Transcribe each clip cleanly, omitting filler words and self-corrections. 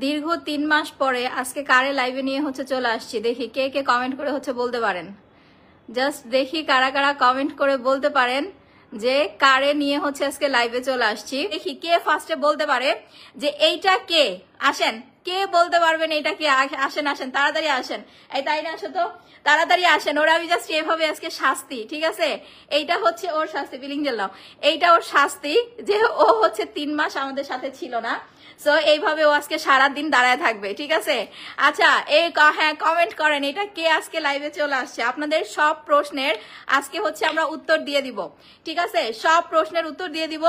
দীর্ঘ 3 মাস পরে আজকে কারে লাইভে নিয়ে হচ্ছে চলে আসছি। দেখি কে কে কমেন্ট করে হচ্ছে বলতে পারেন। জাস্ট দেখি কারা কারা কমেন্ট করে বলতে পারেন যে কারে নিয়ে হচ্ছে আজকে লাইভে চলে আসছি। দেখি কে ফার্স্টে বলতে পারে যে এইটা কে। আসেন, কে বলতে পারবেন এইটা কে? আসেন আসেন, তাড়াতাড়ি আসেন। এই তাই না, আসো তো তাড়াতাড়ি আসেন। ওরা আমি জাস্ট এভাবে আজকে শাস্তি, ঠিক আছে? এইটা হচ্ছে ওর শাস্তি, ফিলিং জেলাম। এইটা ওর শাস্তি যে ও হচ্ছে 3 মাস আমাদের সাথে ছিল না। সো এইভাবে ও আজকে সারাদিন দাঁড়ায় থাকবে, ঠিক আছে? আচ্ছা, হ্যাঁ কমেন্ট করেন এটা কে আজকে লাইভে চলে আসছে। আপনাদের সব প্রশ্নের আজকে হচ্ছে আমরা উত্তর দিয়ে দিব, ঠিক আছে? সব প্রশ্নের উত্তর দিয়ে দিব।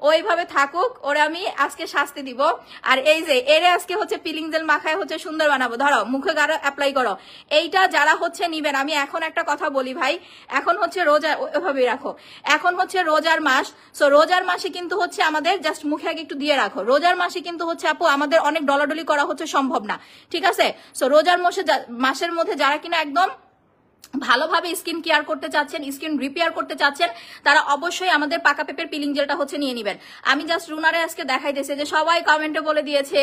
ওইভাবে থাকুক, ওরা আমি আজকে শাস্তি দিব। আর এই যে এরে আজকে হচ্ছে পিলিং জেল মাখায় হচ্ছে সুন্দর বানাবো। ধরো মুখে গাঢ় অ্যাপ্লাই করো। এইটা যারা হচ্ছে নিবেন, আমি এখন একটা কথা বলি ভাই, এখন হচ্ছে রোজা, ওইভাবেই রাখো। এখন হচ্ছে রোজার মাস। সো রোজার মাসে কিন্তু হচ্ছে আমাদের জাস্ট মুখে আগে একটু দিয়ে রাখো। রোজার মাসে কিন্তু হচ্ছে আপু আমাদের অনেক ডলাডলি করা হচ্ছে সম্ভব না, ঠিক আছে? সো রোজার মাসের মধ্যে যারা কিনা একদম ভালোভাবে স্কিন কেয়ার করতে চাচ্ছেন, স্কিন রিপেয়ার করতে চাচ্ছেন, তারা অবশ্যই আমাদের পাকা পেপের পিলিং জেলটা হচ্ছে নিয়ে নেবেন। আমি জাস্ট রুনারে আজকে দেখাইতেছে যে সবাই কমেন্টে বলে দিয়েছে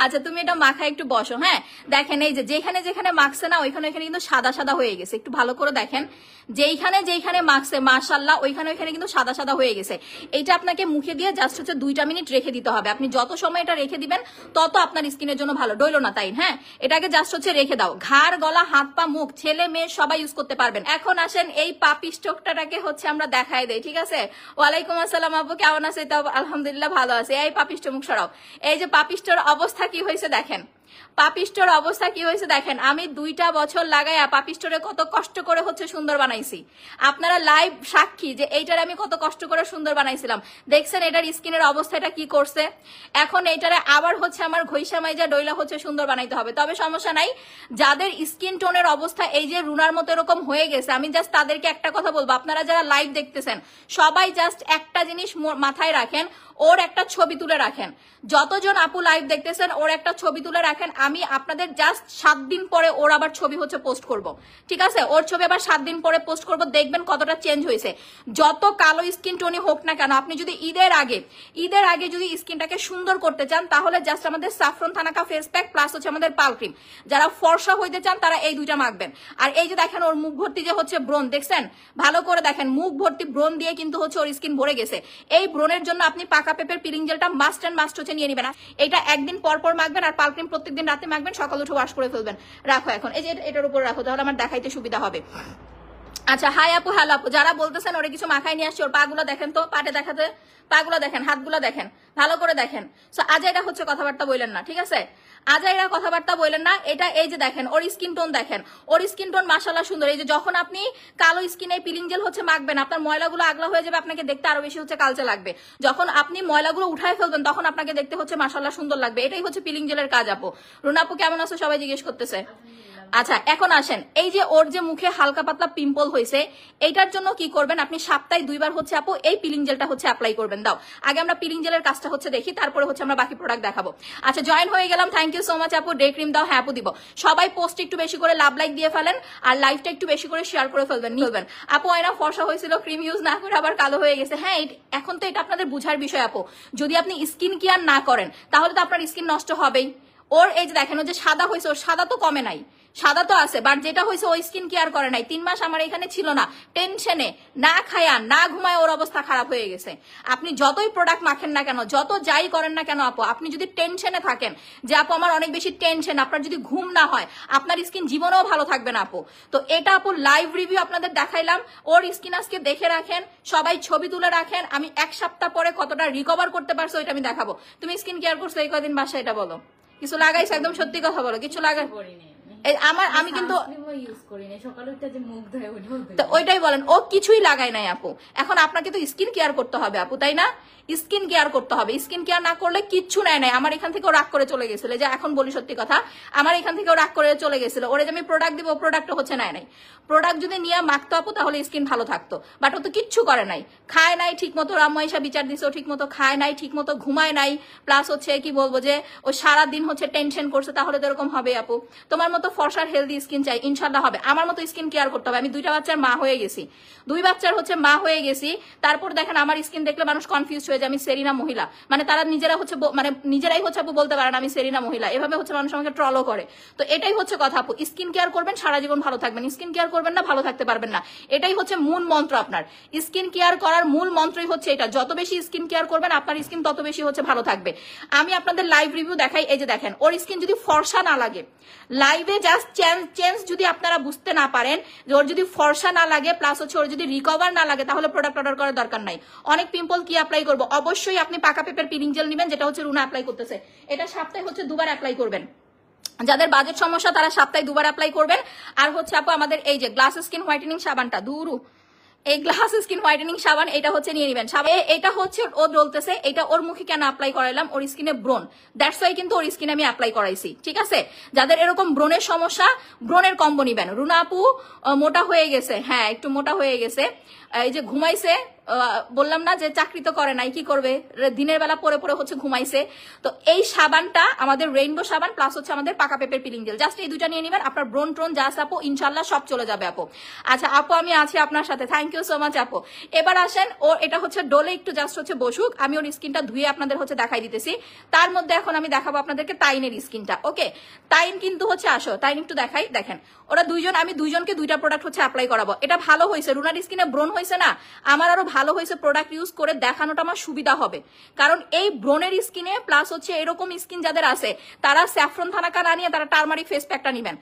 আচ্ছা তুমি এটা মাখায় একটু বসো। হ্যাঁ দেখেন, এই যে যেখানে যেখানে মাখছে না ওইখানে ওইখানে কিন্তু সাদা সাদা হয়ে গেছে। একটু ভালো করে দেখেন, যেইখানে যেইখানে মাখছে মাশাআল্লাহ ওইখানে ওইখানে কিন্তু সাদা সাদা হয়ে গেছে। এইটা আপনাকে মুখে দিয়ে জাস্ট হচ্ছে 2টা মিনিট রেখে দিতে হবে। আপনি যত সময় এটা রেখে দিবেন তত আপনার স্কিনের জন্য ভালো। ডইলো না তাই? হ্যাঁ, এটাকে জাস্ট হচ্ছে রেখে দাও। ঘাড়, গলা, হাত পা, মুখ, ছেলে মেয়ে সবাই ইউজ করতে পারবেন। এখন আসেন এই পাপি স্টোকটাকে হচ্ছে আমরা দেখাই দেই, ঠিক আছে? ওয়ালাইকুম আসসালাম আপু, কেমন আছে? তো আলহামদুলিল্লাহ ভালো আছে। এই পাপিষ্ট মুখ সরাও। এই যে পাপিষ্টর অবস্থা কি হয়েছে দেখেন, পাপিষ্টর অবস্থা কি হয়েছে দেখেন। আমি 2টা বছর লাগাইয়া পাপিষ্টরে কত কষ্ট করে হচ্ছে সুন্দর বানাইছি। আপনারা লাইভ সাক্ষী যে এইটার আমি কত কষ্ট করে সুন্দর বানাইছিলাম। দেখছেন এটার স্কিনের অবস্থাটা কি করছে। এখন এইটারে আবার হচ্ছে আমার ঘইসা মাইজা ডইলা হচ্ছে সুন্দর বানাইতে হবে। তবে সমস্যা নাই, যাদের স্কিন টোনের অবস্থা এই যে রুনার মতো এরকম হয়ে গেছে, আমি জাস্ট তাদেরকে একটা কথা বলবো, আপনারা যারা লাইভ দেখতেছেন সবাই জাস্ট একটা জিনিস মাথায় রাখেন, ওর একটা ছবি তুলে রাখেন। যতজন আপু লাইভ দেখতেছেন ওর একটা ছবি তুলে রাখেন। আমি আপনাদের জাস্ট 7 দিন পরে ওর আবার ছবি হচ্ছে পোস্ট করব, ঠিক আছে? ওর ছবি আবার 7 দিন পরে পোস্ট করব, দেখবেন কতটা চেঞ্জ হয়েছে। যত কালো স্কিন টোনই হোক না কেন, আপনি যদি ঈদের আগে যদি স্কিনটাকে সুন্দর করতে চান তাহলে জাস্ট আমাদের saffron thanaka face pack plus হচ্ছে আমাদের পাল ক্রিম। যারা ফর্সা হইতে চান তারা এই 2টা মাখবেন। আর এই যে দেখেন ওর মুখ ভর্তি যে হচ্ছে ব্রণ, দেখছেন? ভালো করে দেখেন, মুখ ভর্তি ব্রণ দিয়ে কিন্তু হচ্ছে ওর স্কিন ভরে গেছে। এই ব্রণের জন্য আপনি পাকা পেপের পিলিং জেলটা মাস্ট এন্ড মাস্ট হচ্ছে নিয়ে নেবেন। এটা একদিন পর পর মাখবেন আর পাল ক্রিম প্রত্যেকদিন রাতে মাখবেন, সকাল উঠে ওয়াশ করে ফেলবেন। রাখো এখন, এই যে এটার উপর রাখো, তাহলে আমার দেখাইতে সুবিধা হবে। আচ্ছা হাই আপু, হ্যালো আপু, যারা বলতেছেন ওরে কিছু মাখায় নিয়ে আসছে, ওর পাগুলো দেখেন তো, পাটে দেখাতে, পাগুলো দেখেন, হাতগুলো দেখেন, ভালো করে দেখেন। সো আজ এটা হচ্ছে কথাবার্তা বললেন না, ঠিক আছে? আজ এরা কথাবার্তা বললেন না। এটা এই যে দেখেন ওর স্কিন টোন দেখেন, ওর স্কিন টোন মাশাআল্লাহ সুন্দর। এই যে যখন আপনি কালো স্কিনে পিলিং জেল হচ্ছে মাখবেন, আপনার ময়লাগুলো আগলা হয়ে যাবে, আপনাকে দেখতে আরো বেশি হচ্ছে কালচে লাগবে। যখন আপনি ময়লাগুলো উঠায় ফেলবেন তখন আপনাকে দেখতে হচ্ছে মাশাআল্লাহ সুন্দর লাগবে। এটাই হচ্ছে পিলিং জেলের কাজ আপু। রুনা আপু কেমন আছো সবাই জিজ্ঞেস করতেছে। আচ্ছা এখন আসেন, এই যে ওর যে মুখে হালকা পাতলা পিম্পল হয়েছে, এইটার জন্য কি করবেন, আপনি সপ্তাহে 2 বার হচ্ছে আপু এই পিলিং জেলটা হচ্ছে অ্যাপ্লাই করবেন। দাও আগে আমরা পিলিং জেলের কাজটা হচ্ছে দেখি, তারপরে হচ্ছে আমরা বাকি প্রোডাক্ট দেখাবো। আচ্ছা জয়েন হয়ে গেলাম, থ্যাংক ইউ সো মাচ আপু। ডে ক্রিম দাও, হ্যাঁ আপু দিব। সবাই পোস্ট একটু বেশি করে লাভ লাইক দিয়ে ফেলেন আর লাইভটা একটু বেশি করে শেয়ার করে ফেলবেন। আপু এরা ফর্সা হয়েছিল, ক্রিম ইউজ না করে আবার কালো হয়ে গেছে। হ্যাঁ এখন তো এটা আপনাদের বুঝার বিষয় আপু। যদি আপনি স্কিন কেয়ার না করেন তাহলে তো আপনার স্কিন নষ্ট হবেই। ওর এই যে দেখেন, ও যে সাদা হয়েছে, ওর সাদা তো কমে নাই, সাদা তো আছে, বাট যেটা হয়েছে ওই স্কিন কেয়ার করে নাই। 3 মাস আমার এখানে ছিল না, টেনশনে না খায়া না ঘুমায় ওর অবস্থা খারাপ হয়ে গেছে। আপনি যতই প্রোডাক্ট মাখেন না কেন, যত যাই করেন না কেন আপু, আপনি যদি টেনশনে থাকেন যে আপু আমার অনেক বেশি টেনশন, আপনার যদি ঘুম না হয় আপনার স্কিন জীবনেও ভালো থাকবে না আপু। তো এটা আপু লাইভ রিভিউ আপনাদের দেখাইলাম। ওর স্কিন আজকে দেখে রাখেন, সবাই ছবি তুলে রাখেন। আমি 1 সপ্তাহ পরে কতটা রিকভার করতে পারছো এটা আমি দেখাবো। তুমি স্কিন কেয়ার করছো এই কদিন বাসায়, এটা বলো। কিছু লাগাইছো? একদম সত্যি কথা বলো, কিছু লাগাই? আমি কিন্তু ওইটাই বলেন, ও কিছুই লাগায় নাই আপু। এখন আপনাকে তো স্কিন কেয়ার করতে হবে আপু, তাই না? স্কিন কেয়ার করতে হবে। স্কিন কেয়ার না করলে কিচ্ছু নেয় নাই। আমার এখান থেকেও রাগ করে চলে গেছিল, যে এখন বলি সত্যি কথা, আমার এখান থেকেও রাগ করে চলে গেছিল। ওরে যে আমি প্রোডাক্ট দিব, প্রোডাক্ট হচ্ছে নেয় নাই। প্রোডাক্ট যদি নিয়ে মাখতো আপু তাহলে স্কিন ভালো থাকতো, বাট ও তো কিচ্ছু করে নাই। খায় নাই ঠিক মতো, রামমহিষা বিচার দিছে, ও ঠিক মতো খায় নাই, ঠিক মতো ঘুমায় নাই, প্লাস হচ্ছে কি বলবো যে ও সারাদিন হচ্ছে টেনশন করছে। তাহলে তো এরকম হবে আপু। তোমার মতো মতো ফর্সার হেলদি স্কিন চাই, ইনশাল্লাহ হবে। আমার মতো স্কিন কেয়ার করতে হবে। আমি 2টা বাচ্চার মা হয়ে গেছি, 2 বাচ্চার হচ্ছে মা হয়ে গেছি। তারপর দেখেন আমার স্কিন দেখলে মানুষ কনফিউজ হয়ে যায় আমি সেরিনা মহিলা, মানে তারা নিজেরা হচ্ছে মানে নিজেরাই হচ্ছে আপু বলতে পারেন আমি সেরিনা মহিলা, এভাবে হচ্ছে মানুষ আমাকে ট্রলও করে। তো এটাই হচ্ছে কথা আপু, স্কিন কেয়ার করবেন সারা জীবন ভালো থাকবেন, স্কিন কেয়ার করবেন না ভালো থাকতে পারবেন না। এটাই হচ্ছে মূল মন্ত্র আপনার। স্কিন কেয়ার করার মূল মন্ত্রই হচ্ছে এটা, যত বেশি স্কিন কেয়ার করবেন আপনার স্কিন তত বেশি হচ্ছে ভালো থাকবে। আমি আপনাদের লাইভ রিভিউ দেখাই, এই যে দেখেন ওর স্কিন যদি ফর্সা না লাগে, লাইভে জাস্ট চেঞ্জ যদি আপনারা বুঝতে না পারেন যে ওর যদি ফর্সা না লাগে প্লাস হচ্ছে ওর যদি রিকভার না লাগে, তাহলে প্রোডাক্ট অর্ডার করার দরকার নাই। অনেক পিম্পল কি অ্যাপ্লাই করবো, অবশ্যই আপনি পাকা পেপের পিলিং জেল নেবেন, যেটা হচ্ছে রুনা অ্যাপ্লাই করতেছে। এটা সপ্তাহে হচ্ছে 2বার অ্যাপ্লাই করবেন। যাদের বাজেট সমস্যা তারা সপ্তাহে 2বার অ্যাপ্লাই করবেন। আর হচ্ছে আপু আমাদের এই যে গ্লাস স্কিন হোয়াইটেনিং সাবানটা, দূরু এই গ্লাস স্কিন হোয়াইটেনিং সাবান, এটা হচ্ছে নিয়ে নেবেন। এটা হচ্ছে ও বলতেছে এটা ওর মুখে কেন অ্যাপ্লাই করাইলাম, ওর স্কিনে ব্রণ, দ্যাটস ওয়াই কিন্তু ওর স্কিনে আমি অ্যাপ্লাই করাইছি। ঠিক আছে, যাদের এরকম ব্রণের সমস্যা, ব্রণের কম্বো নিবেন। রুনা আপু মোটা হয়ে গেছে, হ্যাঁ একটু মোটা হয়ে গেছে, এই যে ঘুমাইছে, বললাম না যে চাকরি তো করে নাই, কি করবে, দিনের বেলা পরে পরে হচ্ছে ঘুমাইছে। তো এই সাবানটা আমাদের রেইনবো সাবান প্লাস হচ্ছে আমাদের পাকা পেপের পিলিং জেল, জাস্ট এই 2টা নিয়ে নেবেন। আপনার ব্রণ ট্রন যা আছে আপু ইনশাল্লাহ সব চলে যাবে আপু। আচ্ছা আপু আমি আছি আপনার সাথে, থ্যাংক ইউ সো মাচ আপু। এবার আসেন, ও এটা হচ্ছে ডোলে একটু জাস্ট হচ্ছে বসুক, আমি ওর স্কিনটা ধুয়ে আপনাদের হচ্ছে দেখাই দিতেছি। তার মধ্যে এখন আমি দেখাবো আপনাদেরকে তাইনের স্কিনটা। ওকে, তাইন কিন্তু হচ্ছে আসো, তাইন একটু দেখাই। দেখেন ওরা দুইজন, আমি দুইজনকে 2টা প্রোডাক্ট হচ্ছে অ্যাপ্লাই করাবো। এটা ভালো হয়েছে, রুনার স্কিনে ব্রণ হয়েছে না, আমার আরো ভালো হয়েছে, প্রোডাক্ট ইউজ করে দেখানোটা আমার সুবিধা হবে। কারণ এই ব্রণের স্কিনে প্লাস হচ্ছে এরকম স্কিন যাদের আছে তারা স্যাফরন থানাকা না নিয়ে তারা টারমারিক ফেস প্যাকটা নিবেন।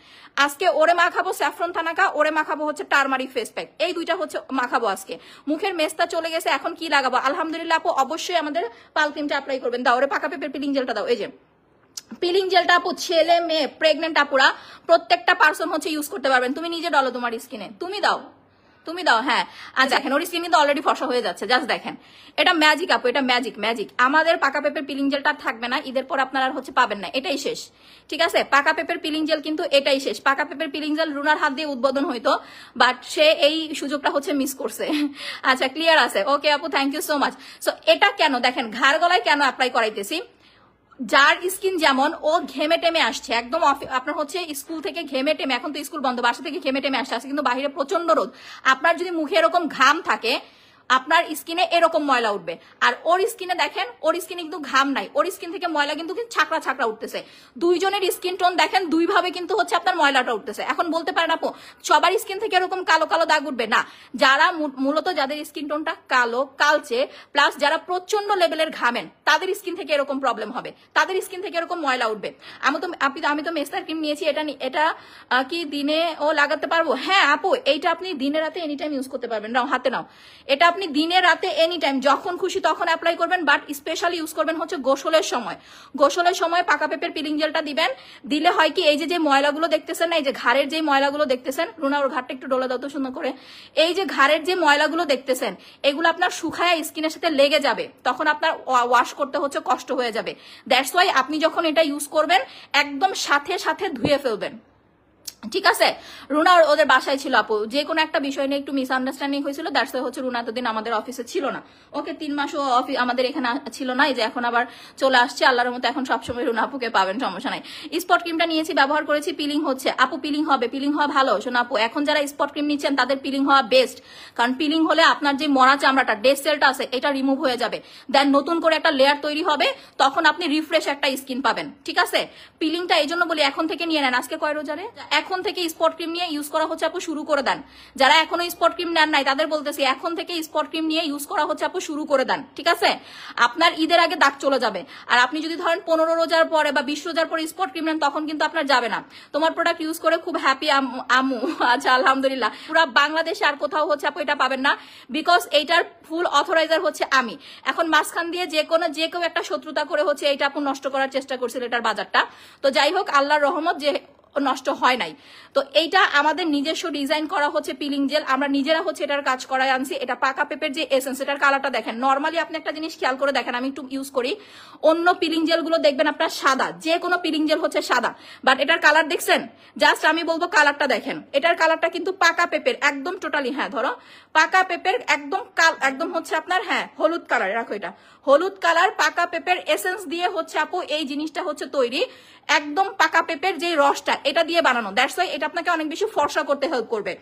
আজকে ওরে মাখাবো স্যাফরন থানাকা, ওরে মাখাবো হচ্ছে টারমারিক ফেস প্যাক, এই 2টা হচ্ছে মাখাবো আজকে। মুখের মেস্তা চলে গেছে, এখন কি লাগাবো, আলহামদুলিল্লাহ আপু অবশ্যই আমাদের পাল ক্রিমটা অ্যাপ্লাই করবেন। দাও ওরে পাকা পেপের পিলিং জেলটা দাও, এই যে পিলিং জেলটা আপু ছেলে মেয়ে প্রেগনেন্ট আপুরা প্রত্যেকটা পার্সন হচ্ছে ইউজ করতে পারবেন। তুমি নিজে ডলো তোমার স্কিনে, তুমি দাও, তুমি দাও। হ্যাঁ আর দেখেন ওর স্কিন কিন্তু অলরেডি ফর্সা হয়ে যাচ্ছে, জাস্ট দেখেন এটা ম্যাজিক আপু, এটা ম্যাজিক ম্যাজিক। আমাদের পাকা পেপের পিলিং জেলটা থাকবে না, ঈদের পর আপনারা হচ্ছে পাবেন না, এটাই শেষ। ঠিক আছে, পাকা পেপের পিলিং জেল কিন্তু এটাই শেষ। পাকা পেপের পিলিং জেল রুনার হাত দিয়ে উদ্বোধন হইতো, বাট সে এই সুযোগটা হচ্ছে মিস করছে। আচ্ছা ক্লিয়ার আছে, ওকে আপু thank you so much. So এটা কেন দেখেন ঘাড় গলায় কেন অ্যাপ্লাই করাইতেছি, যার স্কিন যেমন ও ঘেমে টেমে আসছে একদম, আপনার হচ্ছে স্কুল থেকে ঘেমে টেমে, এখন তো স্কুল বন্ধ, বাসা থেকে ঘেমে টেমে আসছে কিন্তু বাইরে প্রচন্ড রোদ, আপনার যদি মুখে এরকম ঘাম থাকে আপনার স্কিনে এরকম ময়লা উঠবে। আর ওর স্কিনে দেখেন, ওর স্কিনে কিন্তু ঘাম নাই, ওর স্কিন থেকে ময়লা কিন্তু ছাকড়া ছাকড়া উঠতেছে। দুইজনের স্কিন টোন দেখেন 2 ভাবে কিন্তু হচ্ছে আপনার ময়লাটা উঠতেছে। এখন বলতে পারেন আপু সবার স্কিন থেকে এরকম কালো কালো দাগ উঠবে না, যারা মূলত যাদের স্কিন টোনটা কালো কালচে প্লাস যারা প্রচন্ড লেভেলের ঘামেন তাদের স্কিন থেকে এরকম প্রবলেম হবে, তাদের স্কিন থেকে এরকম ময়লা উঠবে। আমি তো মেস্তার ক্রিম নিয়েছি, এটা কি দিনে ও লাগাতে পারবো? হ্যাঁ আপু এইটা আপনি দিনে রাতে এনি টাইম ইউজ করতে পারবেন, নাও হাতে নাও, এটা আপনি দিনে রাতে এনি টাইম যখন খুশি তখন অ্যাপ্লাই করবেন, বাট স্পেশালি ইউজ করবেন হচ্ছে গোসলের সময়। গোসলের সময় পাকা পেপের পিলিং জেলটা দিবেন, দিলে হয় কি এই যে ময়লাগুলো দেখতেছেন না, এই যে ঘাড়ের যে ময়লাগুলো দেখতেছেন, রুনা ওর ঘাড়টা একটু ডলে দাও তো সুন্দর করে, এই যে ঘাড়ের যে ময়লাগুলো দেখতেছেন এগুলো আপনার শুকায় স্কিনের সাথে লেগে যাবে, তখন আপনার ওয়াশ করতে হচ্ছে কষ্ট হয়ে যাবে। দ্যাটস ওয়াই আপনি যখন এটা ইউজ করবেন একদম সাথে সাথে ধুয়ে ফেলবেন। ঠিক আছে, রুনা ওদের বাসায় ছিল আপু, যে কোনো একটা বিষয় নিয়ে একটু মিসআন্ডারস্ট্যান্ডিং হয়েছিল, দ্যাটস ওয়াই হচ্ছে রুনা এতদিন আমাদের অফিসে ছিল না। ওকে 3 মাসও আমাদের এখানে ছিল না, এই যে এখন আবার চলে আসছে আল্লাহর মতো, এখন সবসময় রুনা আপুকে পাবেন, সমস্যা নাই। স্পট ক্রিমটা নিয়েছি, ব্যবহার করেছি, পিলিং হচ্ছে আপু, পিলিং হবে, পিলিং হওয়া ভালো শোনা আপু। এখন যারা স্পট ক্রিম নিচ্ছেন তাদের পিলিং হওয়া বেস্ট, কারণ পিলিং হলে আপনার যে মরা চামড়াটা ডেড সেলটা আছে এটা রিমুভ হয়ে যাবে, দেন নতুন করে একটা লেয়ার তৈরি হবে, তখন আপনি রিফ্রেশ একটা স্কিন পাবেন। ঠিক আছে, পিলিংটা এই জন্য বলি এখন থেকে নিয়ে নেন। আজকে কয় রোজারে, এখন থেকে স্পট ক্রিম নিয়ে ইউজ করা হচ্ছে আপু শুরু করে দেন। যারা এখনো স্পট ক্রিম নেন নাই তাদের বলতেছি এখন থেকে স্পট ক্রিম নিয়ে ইউজ করা হচ্ছে আপু শুরু করে দেন। ঠিক আছে, আপনার ঈদের আগে দাগ চলে যাবে। আর আপনি যদি ধরেন 15 রোজার পরে বা 20 রোজার পরে স্পট ক্রিম নেন তখন কিন্তু আপনার যাবে না। তোমার প্রোডাক্ট ইউজ করে খুব হ্যাপি আমু। আচ্ছা আলহামদুলিল্লাহ, পুরো বাংলাদেশে আর কোথাও হচ্ছে আপু এটা পাবেন না, বিকজ এইটার ফুল অথরাইজার হচ্ছে আমি। এখন মাঝখান দিয়ে যে কেউ একটা শত্রুতা করে হচ্ছে এইটা আপু নষ্ট করার চেষ্টা করছিল এটার বাজারটা। তো যাই হোক আল্লাহর রহমত যে নষ্ট হয় নাই। তো এইটা আমাদের নিজস্ব ডিজাইন করা হচ্ছে পিলিং জেল, আমরা নিজেরা হচ্ছে এটার কাজ করাই আনছি। এটা পাকা পেপের যে এসেন্স, এটার কালারটা দেখেন। নর্মালি আপনি একটা জিনিস খেয়াল করে দেখেন, আমি একটু ইউজ করি, অন্য পিলিং জেল গুলো দেখবেন আপনার সাদা, যে কোনো পিলিং জেল হচ্ছে সাদা, বাট এটার কালার দেখছেন, জাস্ট আমি বলবো কালারটা দেখেন। এটার কালারটা কিন্তু পাকা পেপের একদম টোটালি, হ্যাঁ ধরো পাকা পেপের একদম হচ্ছে আপনার, হ্যাঁ হলুদ কালার, রাখো এটা হলুদ কালার, পাকা পেপের এসেন্স দিয়ে হচ্ছে আপু এই জিনিসটা হচ্ছে তৈরি। একদম পাকা পেপের যে রসটা, এটা দিয়ে বানানো, দ্যাটস ওয়াই এটা আপনাকে অনেক বেশি ফর্সা করতে হেল্প করবে।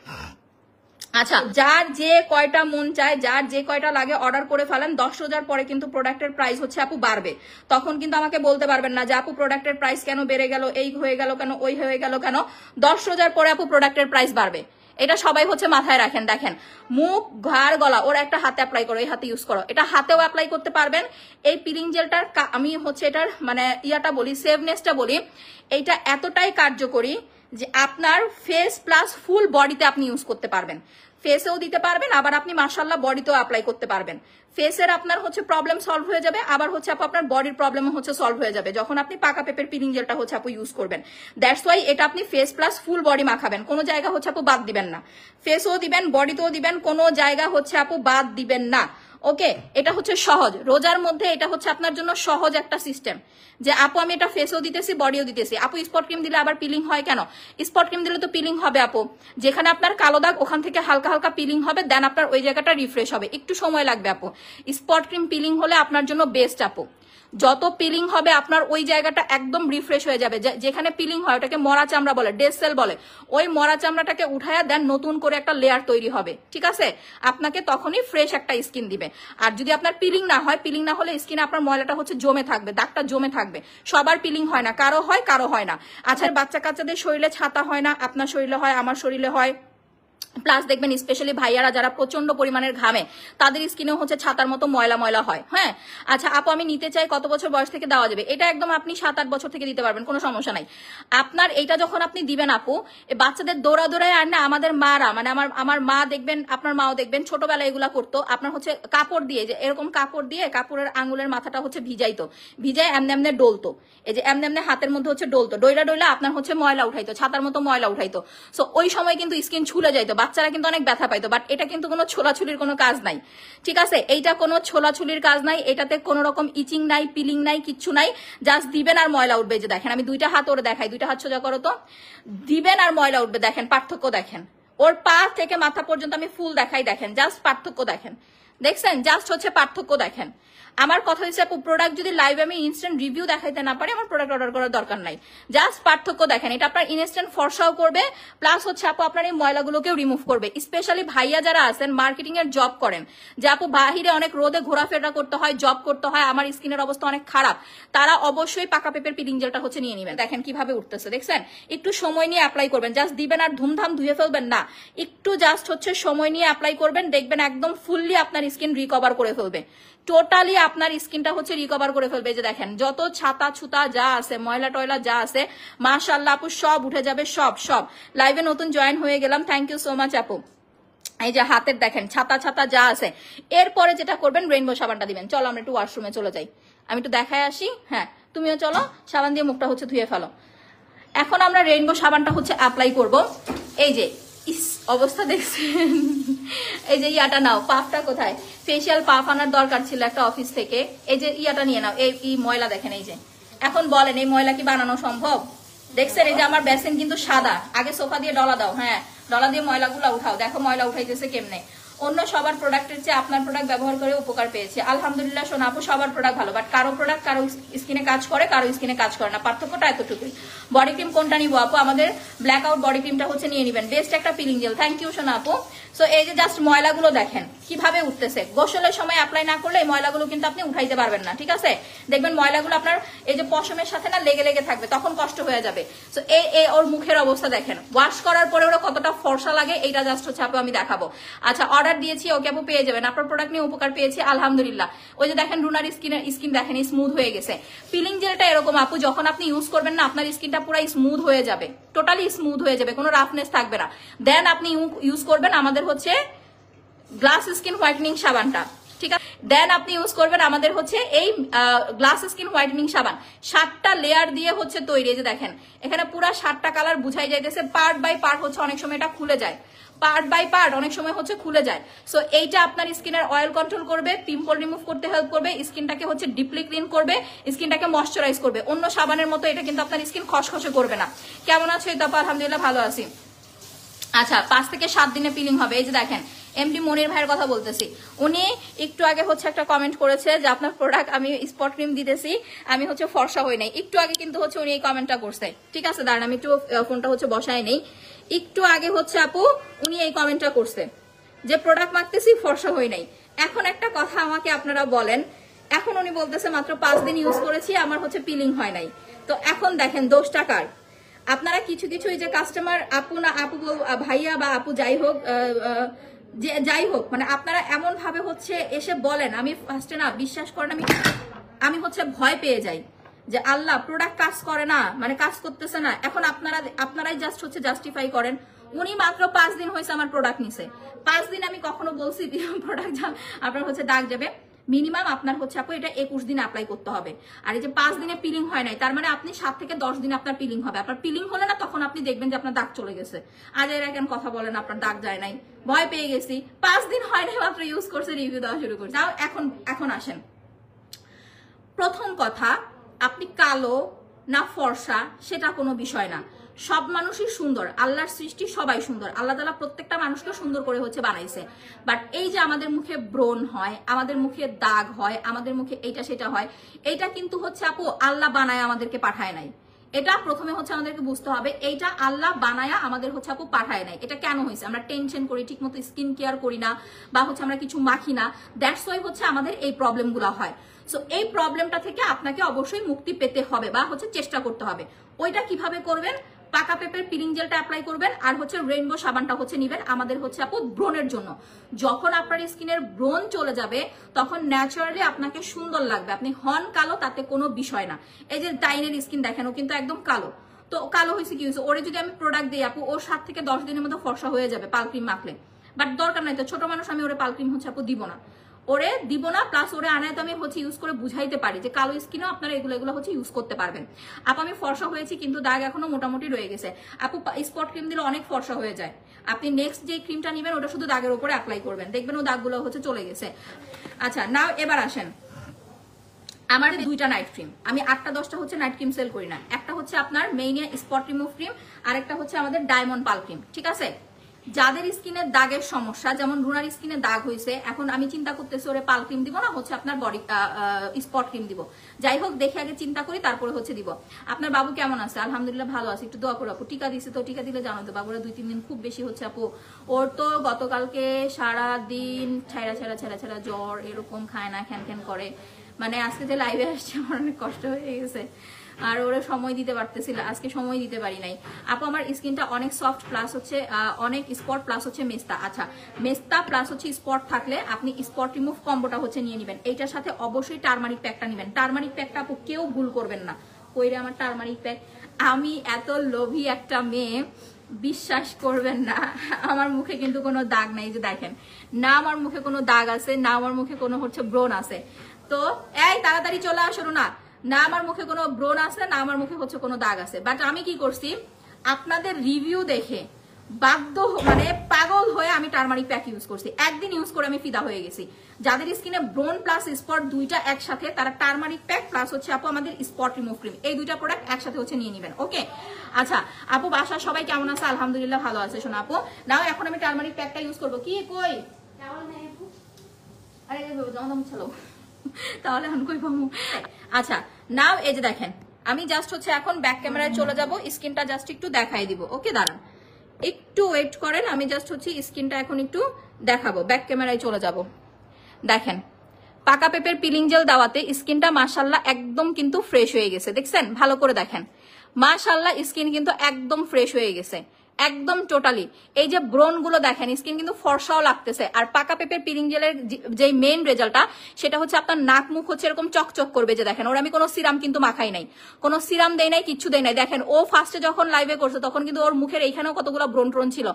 আচ্ছা, যার যে কয়টা মন চায়, যার যে কয়টা লাগে অর্ডার করে ফেলেন। 10 রোজার পরে কিন্তু প্রোডাক্টের প্রাইস হচ্ছে আপু বাড়বে, তখন কিন্তু আমাকে বলতে পারবেন না যে আপু প্রোডাক্টের প্রাইস কেন বেড়ে গেল, এই হয়ে গেল কেন, ওই হয়ে গেল কেন। 10 রোজার পরে আপু প্রোডাক্টের প্রাইস বাড়বে, এটা সবাই হচ্ছে মাথায় রাখেন। দেখেন, মুখ, ঘাড়, গলা ওর একটা হাতে অ্যাপ্লাই করো, এই হাতে ইউজ করো, এটা হাতেও অ্যাপ্লাই করতে পারবেন। এই পিলিং জেলটার আমি হচ্ছে এটার মানে ইয়াটা বলি, সেভনেসটা বলি, এইটা এতটাই কার্যকরী যে আপনার ফেস প্লাস ফুল বডিতে আপনি ইউজ করতে পারবেন। ফেসেও দিতে পারবেন, আবার আপনি মাশাআল্লাহ বডিতেও অ্যাপ্লাই করতে পারবেন। ফেসের আপনার হচ্ছে প্রবলেম সলভ হয়ে যাবে, আবার হচ্ছে আপু আপনার বডির প্রবলেমও হচ্ছে সলভ হয়ে যাবে যখন আপনি পাকা পেপের পিলিং জেলটা হচ্ছে আপু ইউজ করবেন। দ্যাটস ওয়াই এটা আপনি ফেস প্লাস ফুল বডি মাখাবেন, কোনো জায়গা হচ্ছে আপু বাদ দিবেন না। ফেসও দিবেন, বডিতেও দিবেন, কোনো জায়গা হচ্ছে আপু বাদ দিবেন না। ওকে, এটা হচ্ছে সহজ, রোজার মধ্যে এটা হচ্ছে আপনার জন্য সহজ একটা সিস্টেম যে আপু আমি এটা ফেসও দিতেছি, বডিও দিতেছি। আপু স্পট ক্রিম দিলে আবার পিলিং হয় কেন? স্পট ক্রিম দিলে তো পিলিং হবে আপু, যেখানে আপনার কালো দাগ ওখান থেকে হালকা হালকা পিলিং হবে, দেন আপনার ওই জায়গাটা রিফ্রেশ হবে, একটু সময় লাগবে আপু। স্পট ক্রিম পিলিং হলে আপনার জন্য বেস্ট আপু, যত পিলিং হবে আপনার ওই জায়গাটা একদম রিফ্রেশ হয়ে যাবে। যেখানে পিলিং হয় ওটাকে মরা চামড়া বলে, ডেড সেল বলে, ওই মরা চামড়াটাকে উঠায়া দেন নতুন করে একটা লেয়ার তৈরি হবে, ঠিক আছে? আপনাকে তখনই ফ্রেশ একটা স্কিন দিবে। আর যদি আপনার পিলিং না হয়, পিলিং না হলে স্কিনে আপনার ময়লাটা হচ্ছে জমে থাকবে, দাগটা জমে থাকবে। সবার পিলিং হয় না, কারো হয় কারো হয় না। আচ্ছা, বাচ্চা কাচ্চাদের শরীরে ছাতা হয় না, আপনার শরীরে হয়, আমার শরীরে হয়। প্লাস দেখবেন স্পেশালি ভাইয়ারা যারা প্রচন্ড পরিমাণের ঘামে তাদের স্কিনেও হচ্ছে ছাতার মতো ময়লা ময়লা হয়। হ্যাঁ, আচ্ছা আপু আমি নিতে চাই, কত বছর বয়স থেকে দেওয়া যাবে? এটা একদম আপনি 7-8 বছর থেকে দিতে পারবেন, কোনো সমস্যা নাই। আপনার এইটা যখন আপনি দিবেন আপু, বাচ্চাদের দৌড়ায় আর না, আমাদের মারা মানে আমার মা দেখবেন, আপনার মাও দেখবেন ছোটবেলায় এগুলা করতো। আপনার হচ্ছে কাপড় দিয়ে, যে এরকম কাপড় দিয়ে কাপড়ের আঙুলের মাথাটা হচ্ছে ভিজাইতো, ভিজায় এমনি এমনি ডলতো, এই যে এমনি এমনি হাতের মধ্যে হচ্ছে ডলতো, ডইলা আপনার হচ্ছে ময়লা উঠাইতো, ছাতার মতো ময়লা উঠাইতো। সো ওই সময় কিন্তু স্কিন ছুলে যাইতো, বাচ্চারা কিন্তু অনেক ব্যথা পাইতো। বাট এটা কিন্তু কোনো ছোলাছুলির কোনো কাজ নাই, ঠিক আছে? এইটা কোনো ছোলাছুলির কাজ নাই, এটাতে কোনো রকম ইচিং নাই, পিলিং নাই, কিচ্ছু নাই। জাস্ট দিবেন আর ময়লা উঠবে। যে দেখেন আমি দুইটা হাত ওরে দেখাই, দুইটা হাত সোজা করো তো, দিবেন আর ময়লা উঠবে। দেখেন পার্থক্য, দেখেন ওর পা থেকে মাথা পর্যন্ত আমি ফুল দেখাই, দেখেন জাস্ট পার্থক্য দেখেন, দেখছেন? জাস্ট হচ্ছে পার্থক্য দেখেন। আমার কথা হচ্ছে আপু প্রোডাক্ট যদি লাইভ আমি ইনস্ট্যান্ট রিভিউ দেখাইতে না পারি, আমার প্রোডাক্ট অর্ডার করার দরকার নাই। জাস্ট পার্থক্য দেখেন, এটা আপনার ইনস্ট্যান্ট ফর্সাও করবে, প্লাস হচ্ছে আপু আপনার এই ময়লাগুলোকেও রিমুভ করবে। স্পেশালি ভাইয়া যারা আছেন মার্কেটিং এর জব করেন, যে আপু বাহিরে অনেক রোদে ঘোরাফেরা করতে হয়, জব করতে হয়, আমার স্কিনের অবস্থা অনেক খারাপ, তারা অবশ্যই পাকা পেপের পিলিং জেলটা হচ্ছে নিয়ে নেবেন। দেখেন কিভাবে উঠতেছে, দেখছেন? একটু সময় নিয়ে অ্যাপ্লাই করবেন, জাস্ট দিবেন আর ধুমধাম ধুয়ে ফেলবেন না, একটু জাস্ট হচ্ছে সময় নিয়ে অ্যাপ্লাই করবেন, দেখবেন একদম ফুললি আপনার স্কিন রিকভার করে ফেলবে, টোটালি আপনার স্কিনটা হচ্ছে রিকভার করে ফেলবে। যে দেখেন যত ছাতা ছুতা যা আছে, ময়লা টয়লা যা আছে, মাশাআল্লাহ আপু সব উঠে যাবে, সব সব। লাইভে নতুন জয়েন হয়ে গেলাম, থ্যাংক ইউ সো মাচ আপু। এই যে হাতের দেখেন ছাতা ছাতা যা আছে, এরপরে যেটা করবেন রেইনবো সাবানটা দিবেন। চলো আমরা একটু ওয়াশরুমে চলে যাই, আমি একটু দেখায় আসি। হ্যাঁ তুমিও চলো, সাবান দিয়ে মুখটা হচ্ছে ধুয়ে ফেলো। এখন আমরা রেইনবো সাবানটা হচ্ছে অ্যাপ্লাই করব। এই যে ইস অবস্থা দেখছেন, এই যে ইয়াটা নাও, পাফটা কোথায়? ফেসিয়াল পাফ আনার দরকার ছিল একটা অফিস থেকে, এই যে ইয়াটা নিয়ে নাও। এই ময়লা দেখেন, এই যে এখন বলেন এই ময়লা কি বানানো সম্ভব? দেখছেন এই যে আমার বেসিন কিন্তু সাদা, আগে সোফা দিয়ে ডলা দাও, হ্যাঁ ডলা দিয়ে ময়লাগুলো উঠাও, দেখো ময়লা উঠাইতেছে কেমনে। অন্য সবার প্রোডাক্টের চেয়ে আপনার প্রোডাক্ট ব্যবহার করে উপকার পেয়েছি, আলহামদুলিল্লাহ। শোনা আপু সবার প্রোডাক্ট ভালো, বাট কারো প্রোডাক্ট কারো স্কিনে কাজ করে, কারো স্কিনে কাজ করে না, পার্থক্যটা এতটুকুই। বডি ক্রিম কোনটা নিবো আপু? আমাদের ব্ল্যাক আউট বডি ক্রিমটা হচ্ছে নিয়ে নিবেন, বেস্ট একটা পিলিং জেল। থ্যাংক ইউ শোনা আপু। সো এই যে জাস্ট ময়লাগুলো দেখেন কিভাবে উঠতেছে, গোসলের সময় অ্যাপ্লাই না করলে এই ময়লাগুলো কিন্তু আপনি উঠাইতে পারবেন না, ঠিক আছে? দেখবেন ময়লাগুলো আপনার এই যে পশমের সাথে না লেগে লেগে থাকবে, তখন কষ্ট হয়ে যাবে। সো এই ওর মুখের অবস্থা দেখেন, ওয়াশ করার পরে ওরা কতটা ফর্সা লাগে, এইটা জাস্ট হচ্ছে আপু আমি দেখাবো। আচ্ছা অর্ডার দিয়েছি, ওকে আপু পেয়ে যাবেন, আপনার প্রোডাক্ট নিয়ে উপকার পেয়েছি আলহামদুলিল্লাহ। ওই যে দেখেন রুনার স্কিন দেখেন স্মুথ হয়ে গেছে। পিলিং জেলটা এরকম আপু, যখন আপনি ইউজ করবেন না আপনার স্কিনটা পুরো স্মুথ হয়ে যাবে, টোটালি স্মুথ হয়ে যাবে, কোনো রাফনেস থাকবে না। দেন আপনি ইউজ করবেন আমাদের হচ্ছে গ্লাস স্কিন হোয়াইটেনিং সাবানটা, ঠিক আছে? দেন আপনি ইউজ করবেন আমাদের হচ্ছে এই গ্লাস স্কিন হোয়াইটেনিং সাবান, 7টা লেয়ার দিয়ে হচ্ছে তৈরি। যে দেখেন এখানে পুরো 7টা কালার বুঝাই যাইতেছে, পার্ট বাই পার্ট হচ্ছে অনেক সময় এটা খুলে যায়, পার্ট বাই পার্ট অনেক সময় হচ্ছে খুলে যায়। সো এইটা আপনার স্কিনের অয়েল কন্ট্রোল করবে, পিম্পল রিমুভ করতে হেল্প করবে, স্কিনটাকে হচ্ছে ডিপলি ক্লিন করবে, স্কিনটাকে ময়শ্চারাইজ করবে। অন্য সাবানের মতো এটা কিন্তু আপনার স্কিন খসখসে করবে না। কেমন আছো এই তাপা? আলহামদুলিল্লাহ ভালো আছি। আচ্ছা 5 থেকে 7 দিনে পিলিং হবে। এই যে দেখেন এমডি মনির ভাইয়ের কথা বলতেছি। উনি একটু আগে হচ্ছে একটা কমেন্ট করেছে যে আপনার প্রোডাক্ট আমি স্পট ক্রিম দিতেছি, আমি হচ্ছে ফর্সা হই নাই। একটু আগে কিন্তু হচ্ছে উনি এই কমেন্টটা করছে। ঠিক আছে, দাঁড়ান আমি একটু ফোনটা হচ্ছে বসায় নেই। একটু আগে হচ্ছে আপু উনি এই কমেন্টটা করছে যে প্রোডাক্ট মাখতেছি ফর্সা হই নাই। এখন একটা কথা আমাকে আপনারা বলেন, এখন উনি বলতেছে মাত্র 5 দিন ইউজ করেছি, আমার হচ্ছে পিলিং হয় নাই। তো এখন দেখেন দোষটা কার? আপনারা কিছু কিছু এই যে কাস্টমার আপু না আপু ভাইয়া বা আপু যাই হোক যাই হোক, মানে আপনারা এমন ভাবে হচ্ছে এসে বলেন, আমি ফার্স্টে না বিশ্বাস করেন আমি হচ্ছে ভয় পেয়ে যাই যে আল্লাহ প্রোডাক্ট কাজ করে না, মানে কাজ করতেছে না। এখন আপনারাই জাস্ট হচ্ছে জাস্টিফাই করেন। উনি মাত্র 5 দিন হয়েছে আমার প্রোডাক্ট নিছে। 5 দিন আমি কখনো বলছি প্রোডাক্ট আপনার হচ্ছে দাগ যাবে? মিনিমাম আপনার হচ্ছে আপু এটা 21 দিন অ্যাপ্লাই করতে হবে। আর এই যে 5 দিনে পিলিং হয় নাই, তার মানে আপনি 7 থেকে 10 দিন আপনার পিলিং হবে। আপনার পিলিং হলে না তখন আপনি দেখবেন যে আপনার দাগ চলে গেছে। আজ এর এখন কথা বলেন আপনার দাগ যায় নাই, ভয় পেয়ে গেছি। 5 দিন হয় নাই মাত্র ইউজ করছে, রিভিউ দেওয়া শুরু করছে। এখন আসেন, প্রথম কথা, আপনি কালো না ফর্সা সেটা কোনো বিষয় না। সব মানুষই সুন্দর, আল্লাহর সৃষ্টি সবাই সুন্দর। আল্লাহ তাআলা প্রত্যেকটা মানুষকে সুন্দর করে হচ্ছে বানাইছে। বাট এই যে আমাদের মুখে ব্রণ হয়, আমাদের মুখে দাগ হয়, আমাদের মুখে এইটা সেটা হয়, এইটা কিন্তু হচ্ছে আপু আল্লাহ বানায় আমাদেরকে পাঠায় নাই। এটা প্রথমে হচ্ছে আমাদেরকে বুঝতে হবে, এইটা আল্লাহ বানায়া আমাদের হচ্ছে আপু পাঠায় নাই। এটা কেন হয়েছে? আমরা টেনশন করি, ঠিক মতো স্কিন কেয়ার করি না, বা হচ্ছে আমরা কিছু মাখি না, দ্যাটস ওয়াই হচ্ছে আমাদের এই প্রবলেমগুলো হয়। সো এই প্রবলেমটা থেকে আপনাকে অবশ্যই মুক্তি পেতে হবে বা হচ্ছে চেষ্টা করতে হবে। ওইটা কিভাবে করবেন? পাকা পেঁপের পিলিং জেলটা অ্যাপ্লাই করবেন, আর হচ্ছে রেইনবো সাবানটা হচ্ছে নিবেন আমাদের হচ্ছে আপু ব্রণের জন্য। যখন আপনার স্কিনের ব্রণ চলে যাবে তখন ন্যাচারালি আপনাকে সুন্দর লাগবে। আপনি হন কালো তাতে কোনো বিষয় না। এই যে ডাইনের স্কিন দেখেন, ও কিন্তু একদম কালো। তো কালো হয়েছে কি হয়েছে, ওরে যদি আমি প্রোডাক্ট দিই আপু, ও 7 থেকে 10 দিনের মধ্যে ফর্সা হয়ে যাবে পাল ক্রিম মাখলে। বাট দরকার নাই তো, ছোট মানুষ, আমি ওরে পাল ক্রিম হচ্ছে আপু দিব না, ওরে দিব না। প্লাস ওরে আনায় তো আমি হচ্ছে ইউজ করে বুঝাইতে পারি যে কালো স্কিনও আপনারা এগুলো হচ্ছে ইউজ করতে পারবেন। আপু আমি ফর্সা হয়েছি কিন্তু দাগ এখনো মোটামুটি রয়ে গেছে। আপু স্পট ক্রিম দিলে অনেক ফর্সা হয়ে যায়। আপনি নেক্সট যে ক্রিমটা নেবেন ওটা শুধু দাগের উপরে অ্যাপ্লাই করবেন, দেখবেন ও দাগগুলো হচ্ছে চলে গেছে। আচ্ছা নাও এবার আসেন, আমার 2টা নাইট ক্রিম, আমি 8টা 10টা হচ্ছে নাইট ক্রিম সেল করি না। একটা হচ্ছে আপনার মেইনিয়া স্পট রিমুভ ক্রিম, আর একটা হচ্ছে আমাদের ডায়মন্ড পাল ক্রিম। ঠিক আছে, যাদের স্কিনের দাগের সমস্যা, যেমন রুনার স্কিনে দাগ হয়েছে, এখন আমি চিন্তা করতেছি ওরে পাল ক্রিম দিব না, হচ্ছে আপনার বডি স্পট ক্রিম দিব। যাই হোক, দেখে আগে চিন্তা করি তারপরে হচ্ছে দিব। আপনার বাবু কেমন আছে? আলহামদুলিল্লাহ ভালো আছে, একটু দোয়া করো আপু। টিকা দিছে তো, টিকা দিলে জানো তো বাবুরা 2-3 দিন খুব বেশি হচ্ছে আপু। ওর তো গতকালকে সারা দিন ছেড়া ছেড়া ছেড়া ছেড়া জ্বর, এরকম খায় না, খ্যান খ্যান করে। মানে আজকে যে লাইভে আসছে আমার অনেক কষ্ট হয়ে গেছে, আর ওরা সময় দিতে পারতেছিল, আজকে সময় দিতে পারি নাই। আপু আমার স্কিনটা অনেক সফট, প্লাস হচ্ছে অনেক স্পট, প্লাস হচ্ছে মেস্তা। আচ্ছা, মেস্তা প্লাস হচ্ছে স্পট থাকলে আপনি স্পট রিমুভ কম্বোটা হচ্ছে নিয়ে নেবেন। এইটার সাথে অবশ্যই টারমারিক প্যাকটা নেবেন। টারমারিক প্যাকটা আপু কেউ ভুল করবেন না। কইরে আমার টারমারিক প্যাক, আমি এত লোভী একটা মেয়ে, বিশ্বাস করবেন না, আমার মুখে কিন্তু কোনো দাগ নাই। যে দেখেন না, আমার মুখে কোনো দাগ আছে না, আমার মুখে কোনো হচ্ছে ব্রণ আছে। তো এই তাড়াতাড়ি চলে আসো না, না আমার মুখে কোনো ব্রণ আছে না, আমার মুখে হচ্ছে কোনো দাগ আছে। বাট আমি কি করছি, আপনাদের রিভিউ দেখে বাধ্য মানে পাগল হয়ে আমি টারমারিক প্যাক ইউজ করছি। একদিন ইউজ করে আমি ফিদা হয়ে গেছি। যাদের স্কিনে ব্রণ প্লাস স্পট দুইটা একসাথে, তারা টারমারিক প্যাক প্লাস হচ্ছে আপু আমাদের স্পট রিমুভ ক্রিম, এই দুইটা প্রোডাক্ট একসাথে হচ্ছে নিয়ে নেবেন। ওকে, আচ্ছা আপু বাসার সবাই কেমন আছে? আলহামদুলিল্লাহ ভালো আছে। শোনো আপু, নাও এখন আমি টারমারিক প্যাকটা ইউজ করবো। কি কই আরে চলো তাহলে এখন কই পাবো। আচ্ছা নাও এই যে দেখেন, আমি জাস্ট হচ্ছে এখন ব্যাক ক্যামেরায় চলে যাব, স্কিনটা জাস্ট একটু দেখাই দিব। ওকে দাঁড়ান, একটু ওয়েট করেন, আমি জাস্ট হচ্ছে স্কিনটা এখন একটু দেখাবো। ব্যাক ক্যামেরায় চলে যাব। দেখেন পাকা পেঁপের পিলিং জেল দেওয়াতে স্কিনটা মাশাল্লাহ একদম কিন্তু ফ্রেশ হয়ে গেছে। দেখছেন? ভালো করে দেখেন, মাশাল্লাহ স্কিন কিন্তু একদম ফ্রেশ হয়ে গেছে, একদম টোটালি। এই যে ব্রণ গুলো দেখেন, স্কিন কিন্তু ফর্সাও লাগতেছে। আর পাকা পেঁপের পিলিং জেলের যে মেইন রেজাল্টটা, সেটা হচ্ছে আপনার নাক মুখ হচ্ছে এরকম চকচক করবে। যে দেখেন, ওর আমি কোনো সিরাম কিন্তু মাখাই নাই, কোনো সিরাম দেই নাই, কিচ্ছু দেই নাই। দেখেন ও ফার্স্টে যখন লাইভে করছে তখন কিন্তু ওর মুখের এইখানেও কতগুলো ব্রণ ট্রণ ছিল,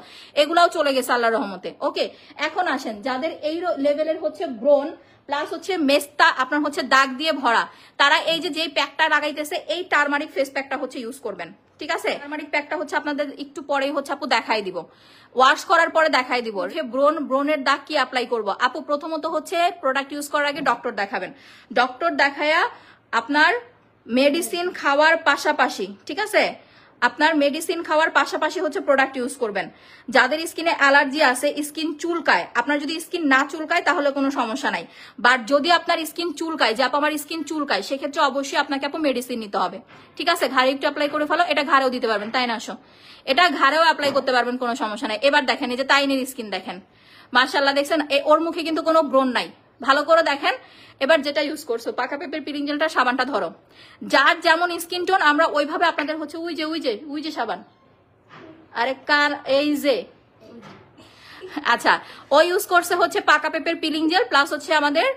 এগুলাও চলে গেছে আল্লাহর রহমতে। ওকে, এখন আসেন যাদের এই লেভেলের হচ্ছে ব্রণ প্লাস হচ্ছে মেস্তা আপনার হচ্ছে দাগ দিয়ে ভরা, তারা এই যে প্যাকটা লাগাইতেছে, এই টারমারিক ফেস প্যাকটা হচ্ছে ইউজ করবেন। ঠিক আছে, টারমারিক প্যাকটা হচ্ছে আপনাদের একটু পরেই হচ্ছে আপু দেখাই দিব, ওয়াশ করার পরে দেখাই দিব। ব্রণের দাগ কি অ্যাপ্লাই করব আপু? প্রথমত হচ্ছে প্রোডাক্ট ইউজ করার আগে ডক্টর দেখাবেন। ডক্টর দেখায়া আপনার মেডিসিন খাওয়ার পাশাপাশি, ঠিক আছে, আপনার মেডিসিন খাওয়ার পাশাপাশি হচ্ছে প্রোডাক্ট ইউজ করবেন। যাদের স্কিনে অ্যালার্জি আছে, স্কিন চুলকায়, আপনার যদি স্কিন না চুলকায় তাহলে কোনো সমস্যা নাই। বাট যদি আপনার স্কিন চুলকায়, যে আপু আমার স্কিন চুলকায়, সেক্ষেত্রে অবশ্যই আপনাকে আপু মেডিসিন নিতে হবে। ঠিক আছে, ঘাড়ে একটু অ্যাপ্লাই করে ফেলো, এটা ঘাড়েও দিতে পারবেন, তাই না? আসো, এটা ঘাড়েও অ্যাপ্লাই করতে পারবেন, কোনো সমস্যা নাই। এবার দেখেন এই যে তাইনের স্কিন দেখেন, মাশাআল্লাহ, দেখছেন ওর মুখে কিন্তু কোনো ব্রণ নাই, ভালো করে দেখেন। এবার যেটা ইউজ করছো, পাকা পেঁপের পিলিং জেলটা, সাবানটা ধরো। যার যেমন স্কিন টোন আমরা ওইভাবে আপনাদের হচ্ছে ওই যে সাবান, আরে কার এই যে, আচ্ছা, ও ইউজ করছে হচ্ছে পাকা পেঁপের পিলিং জেল প্লাস হচ্ছে আমাদের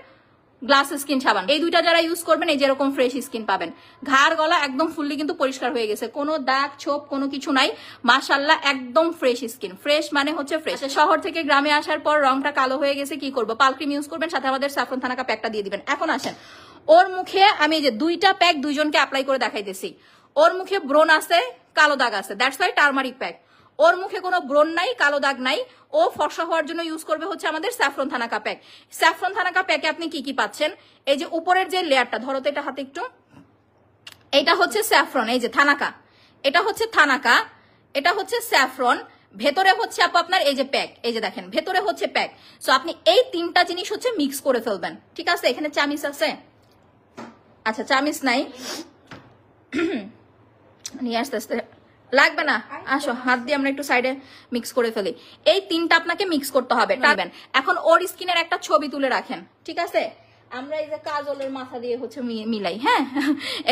গ্লাস স্কিন সাবান। এই দুইটা যারা ইউজ করবেন এই যেরকম ফ্রেশ স্কিন পাবেন। ঘাড় গলা একদম ফুললি কিন্তু পরিষ্কার হয়ে গেছে, কোনো দাগ ছোপ কোনো কিছু নাই, মাশাআল্লাহ, একদম ফ্রেশ স্কিন। ফ্রেশ মানে হচ্ছে ফ্রেশ। শহর থেকে গ্রামে আসার পর রংটা কালো হয়ে গেছে, কি করবো, পাল ক্রিম ইউজ করবেন, সাথে আমাদের স্যাফরন থানাকা প্যাকটা দিয়ে দিবেন। এখন আসেন, ওর মুখে আমি এই যে দুইটা প্যাক দুইজনকে অ্যাপ্লাই করে দেখাইতেছি। ওর মুখে ব্রণ আছে, কালো দাগ আছে, দ্যাটস ওয়াই টারমারিক প্যাক। ওর মুখে কোনো ব্রণ নাই, কালো দাগ নাই, ও ফর্সা হওয়ার জন্য ইউজ করবে হচ্ছে আমাদের saffron thanaka pack. Saffron thanaka প্যাকে আপনি কি কি পাচ্ছেন, এই যে উপরের যে লেয়ারটা, ধরো তো এটা হাতে একটু, এটা হচ্ছে স্যাফরন, এই যে থানাকা, এটা হচ্ছে থানাকা, এটা হচ্ছে স্যাফরন, ভেতরে হচ্ছে আপু আপনার এই যে প্যাক, এই যে দেখেন ভেতরে হচ্ছে প্যাক। সো আপনি এই তিনটা জিনিস হচ্ছে মিক্স করে ফেলবেন। ঠিক আছে, এখানে চামিচ আছে, আচ্ছা চামিচ নাই, নিয়ে আসতে আসতে লাগবে না, আসো হাত দিয়ে আমরা একটু সাইডে মিক্স করে ফেলি। এই তিনটা আপনাকে মিক্স করতে হবে। এখন ওর স্কিনের একটা ছবি তুলে রাখেন, ঠিক আছে? আমরা এই যে কাজলের মাথা দিয়ে হচ্ছে মিলাই, হ্যাঁ,